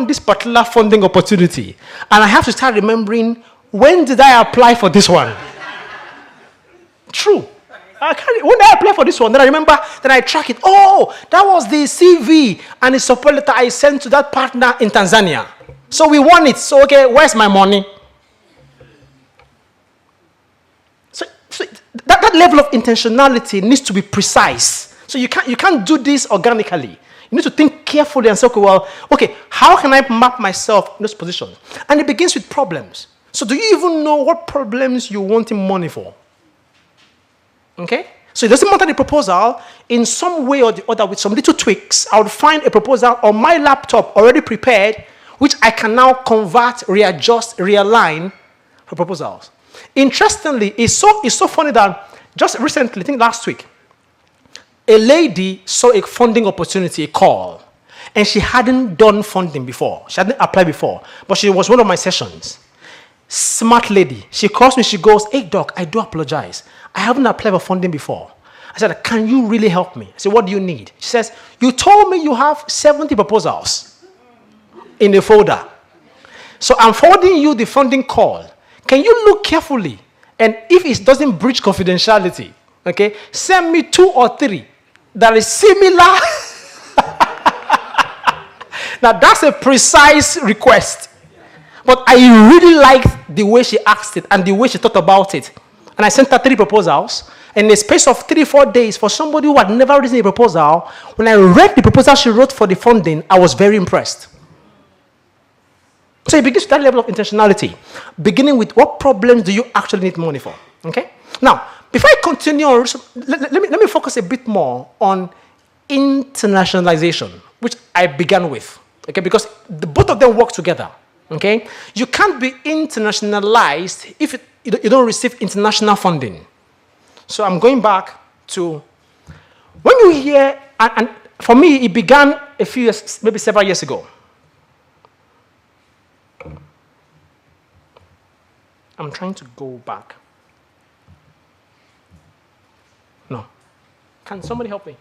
this particular funding opportunity. And I have to start remembering, when did I apply for this one? True. When did I apply for this one? Then I remember, then I track it. Oh, that was the CV and the support letter I sent to that partner in Tanzania. So we won it. So, okay, where's my money? So that level of intentionality needs to be precise. So you can't do this organically. You need to think carefully and say, okay, how can I map myself in those positions? And it begins with problems. So do you even know what problems you want money for? Okay? So it doesn't matter the proposal. In some way or the other, with some little tweaks, I would find a proposal on my laptop already prepared, which I can now convert, readjust, realign for proposals. Interestingly, it's so funny that just recently, I think last week, a lady saw a funding opportunity, a call, and she hadn't done funding before. She hadn't applied before, but she was one of my sessions. Smart lady. She calls me, she goes, hey, doc, I do apologize. I haven't applied for funding before. I said, can you really help me? I said, what do you need? She says, you told me you have 70 proposals in the folder. So I'm forwarding you the funding call. Can you look carefully? And if it doesn't breach confidentiality, okay, send me 2 or 3 that is similar. Now, that's a precise request. But I really liked the way she asked it and the way she thought about it. And I sent her 3 proposals. In the space of 3-4 days, for somebody who had never written a proposal, when I read the proposal she wrote for the funding, I was very impressed. So it begins with that level of intentionality, beginning with what problems do you actually need money for, okay? Now, before I continue, let me focus a bit more on internationalization, which I began with, okay, because both of them work together, okay? You can't be internationalized if you don't receive international funding. So I'm going back to, when you hear, and for me, it began a few years, maybe several years ago. I'm trying to go back. No. Can somebody help me?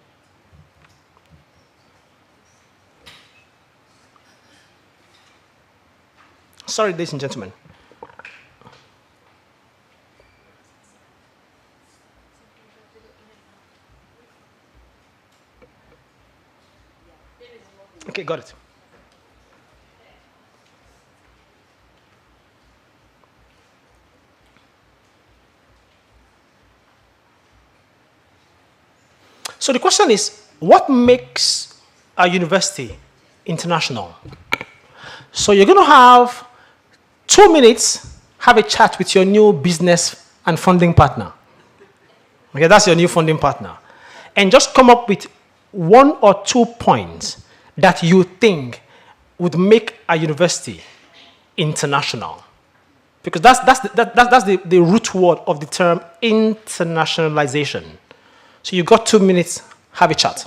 Sorry, ladies and gentlemen. Okay, got it. So the question is, what makes a university international? So you're going to have 2 minutes, have a chat with your new business and funding partner. Okay, that's your new funding partner. And just come up with 1 or 2 points that you think would make a university international. Because that's the root word of the term internationalization. So you got 2 minutes, have a chat.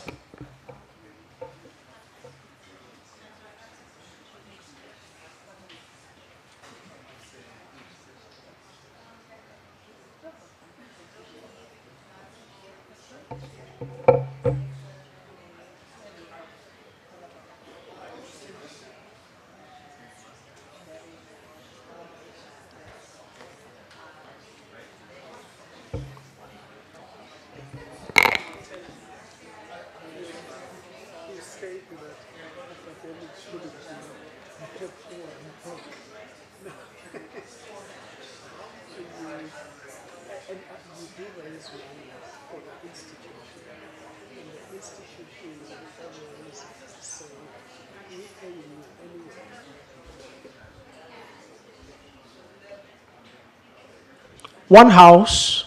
One house,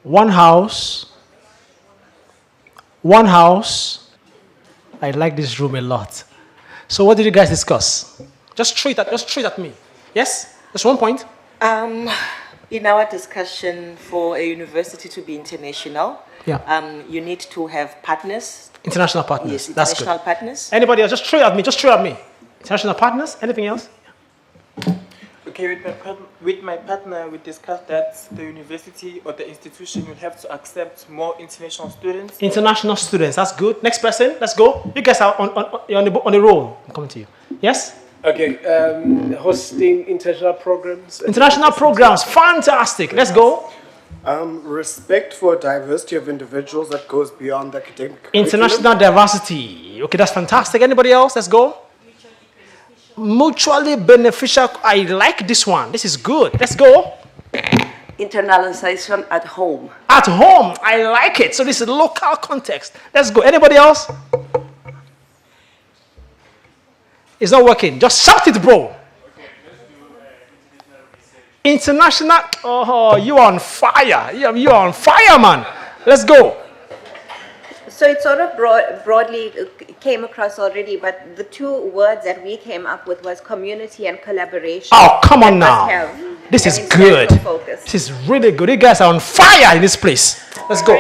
one house, one house. I like this room a lot. So what did you guys discuss? Just throw it at me. Yes? Just 1 point. In our discussion, for a university to be international, you need to have partners. International partners. Yes, international That's good. Partners. Anybody else? Just throw it at me. Just throw it at me. International partners. Anything else? Okay, with my partner, we discussed that the university or the institution will have to accept more international students. International students. That's good. Next person. Let's go. You guys are on the roll. I'm coming to you. Yes? Okay. Hosting international programs. International programs. Fantastic. Let's go. Respect for diversity of individuals that goes beyond academic. International diversity. Okay, that's fantastic. Anybody else? Let's go. Mutually beneficial. I like this one. This is good. Let's go. Internalization at home. At home. I like it. So this is local context. Let's go. Anybody else? It's not working. Just shout it, bro. International. Oh, you are on fire. You are on fire, man. Let's go. So it sort of broadly came across already, but the 2 words that we came up with was community and collaboration. Oh, come on now. This is good. This is really good. You guys are on fire in this place. Let's go.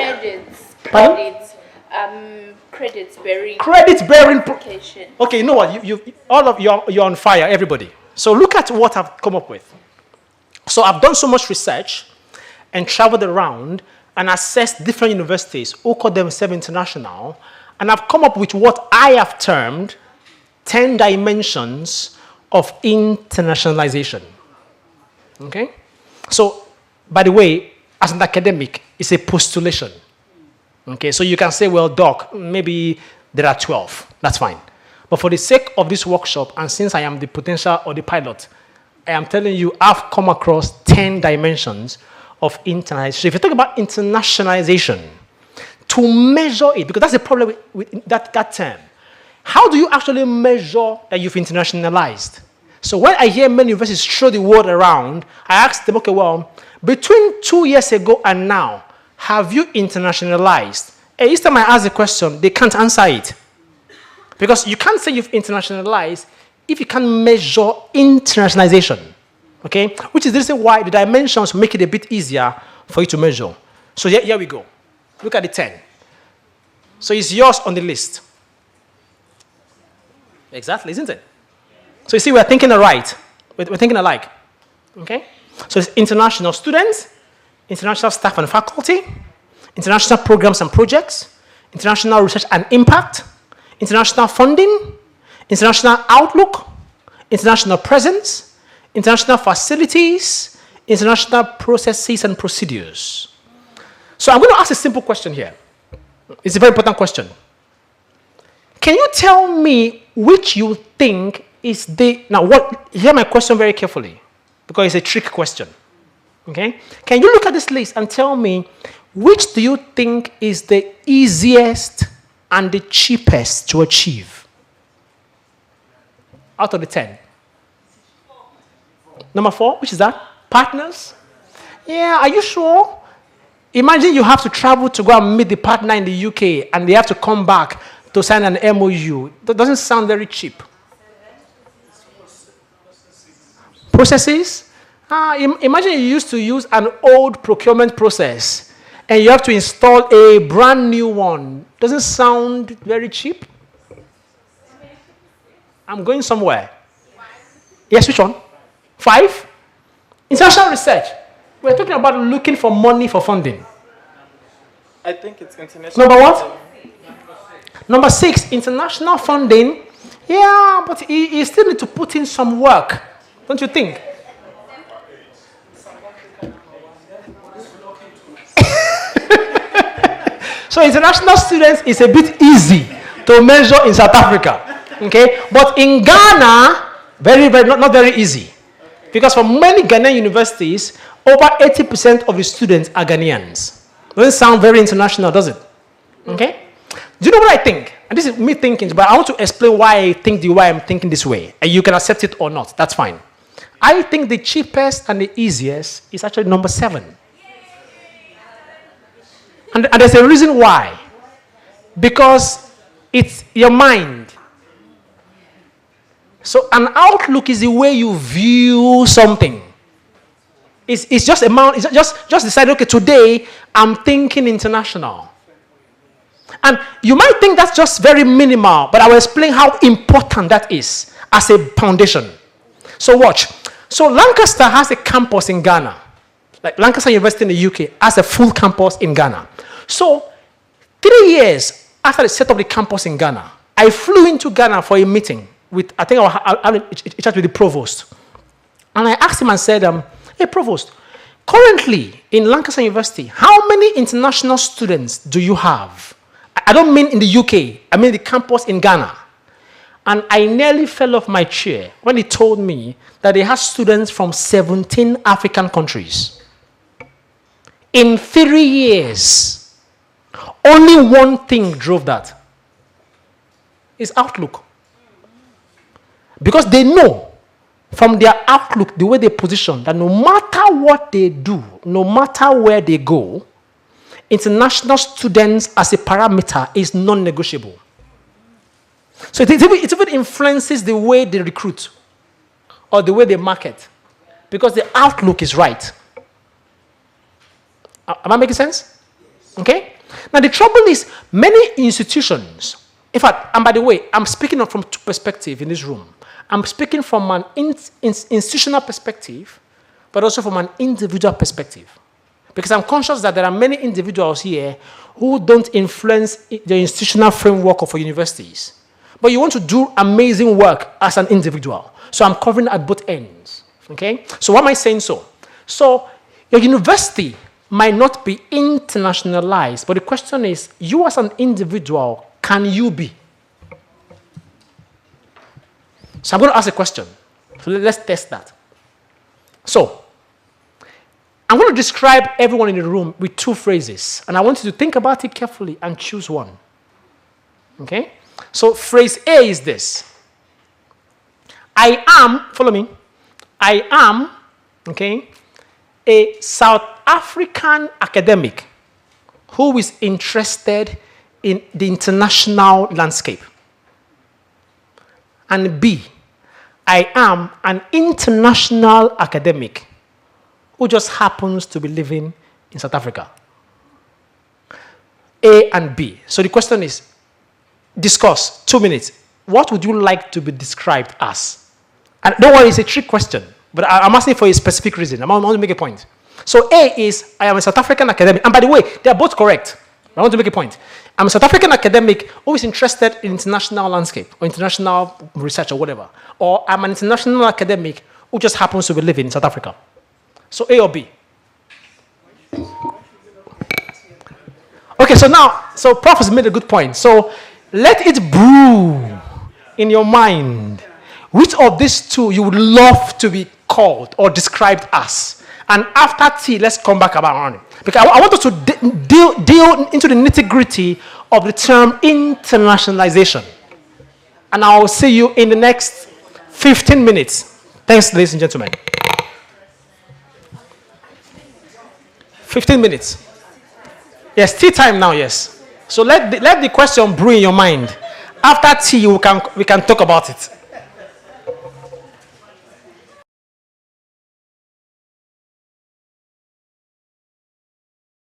Credits bearing. Credits bearing. Okay, you know what? You're on fire, everybody. So look at what I've come up with. So I've done so much research and traveled around and assessed different universities who call themselves international, and I've come up with what I have termed 10 dimensions of internationalization. Okay? So, by the way, as an academic, it's a postulation. Okay, so you can say, well, doc, maybe there are 12. That's fine. But for the sake of this workshop, and since I am the potential or the pilot, I am telling you, I've come across 10 dimensions of internationalization. So if you talk about internationalization, to measure it, because that's the problem with that term, how do you actually measure that you've internationalized? So when I hear many universities throw the word around, I ask them, okay, well, between 2 years ago and now, have you internationalized? And each time I ask the question, they can't answer it. Because you can't say you've internationalized if you can't measure internationalization. Okay? Which is the reason why the dimensions make it a bit easier for you to measure. So here we go. Look at the 10. So it's yours on the list. Exactly, isn't it? So you see, we're thinking alright. We're thinking alike. Okay? So it's international students, international staff and faculty, international programs and projects, international research and impact, international funding, international outlook, international presence, international facilities, international processes and procedures. So I'm going to ask a simple question here. It's a very important question. Can you tell me which you think is the... Now, hear my question very carefully, because it's a trick question. Okay? Can you look at this list and tell me which do you think is the easiest and the cheapest to achieve out of the 10? Number 4, which is that? Partners? Yeah, are you sure? Imagine you have to travel to go and meet the partner in the UK and they have to come back to sign an MOU. That doesn't sound very cheap. Processes? Imagine you used to use an old procurement process and you have to install a brand new one. Doesn't sound very cheap. I'm going somewhere. Yes, which one? 5? International research. We're talking about looking for money for funding. I think it's international. Number what? Number 6, international funding. Yeah, but you still need to put in some work, don't you think? So international students is a bit easy to measure in South Africa, okay? But in Ghana, not very easy. Because for many Ghanaian universities, over 80% of the students are Ghanaians. Doesn't sound very international, does it? Okay? Do you know what I think? And this is me thinking, but I want to explain why I think the way I'm thinking this way. And you can accept it or not. That's fine. I think the cheapest and the easiest is actually number 7. And there's a reason why. Because it's your mind. So an outlook is the way you view something. It's just just decide, okay, today I'm thinking international. And you might think that's just very minimal, but I will explain how important that is as a foundation. So watch. So Lancaster has a campus in Ghana. Like Lancaster University in the UK has a full campus in Ghana. So 3 years after they set up the campus in Ghana, I flew into Ghana for a meeting with, I think I had a chat with the provost. And I asked him and said, hey, provost, currently in Lancaster University, how many international students do you have? I don't mean in the UK, I mean the campus in Ghana. And I nearly fell off my chair when he told me that they have students from 17 African countries. In 3 years, only one thing drove that. It's outlook. Because they know from their outlook, the way they position, that no matter what they do, no matter where they go, international students as a parameter is non-negotiable. So it even influences the way they recruit or the way they market because the outlook is right. Am I making sense? Okay? Now the trouble is many institutions, in fact, and by the way, I'm speaking from two perspectives in this room. I'm speaking from an institutional perspective, but also from an individual perspective. Because I'm conscious that there are many individuals here who don't influence the institutional framework of universities. But you want to do amazing work as an individual. So I'm covering at both ends. Okay? So why am I saying so? So your university might not be internationalized, but the question is, you as an individual, can you be? So I'm going to ask a question. So let's test that. So I'm going to describe everyone in the room with 2 phrases, and I want you to think about it carefully and choose one. Okay? So phrase A is this. I am, follow me, I am, okay, a South African academic who is interested in the international landscape. And B, I am an international academic who just happens to be living in South Africa. A and B. So the question is, discuss, 2 minutes. What would you like to be described as? And don't worry, it's a trick question, but I'm asking for a specific reason. I want to make a point. So A is, I am a South African academic. And by the way, they are both correct. I want to make a point. I'm a South African academic who is interested in international landscape or international research or whatever. Or I'm an international academic who just happens to be living in South Africa. So A or B? Okay, so now, so Prof has made a good point. So let it brew in your mind. Which of these two you would love to be called or described as? And after tea, let's come back around it. Because I want us to deal into the nitty-gritty of the term internationalization. And I will see you in the next 15 minutes. Thanks, ladies and gentlemen. 15 minutes. Yes, tea time now, yes. So let the question brew in your mind. After tea, we can talk about it.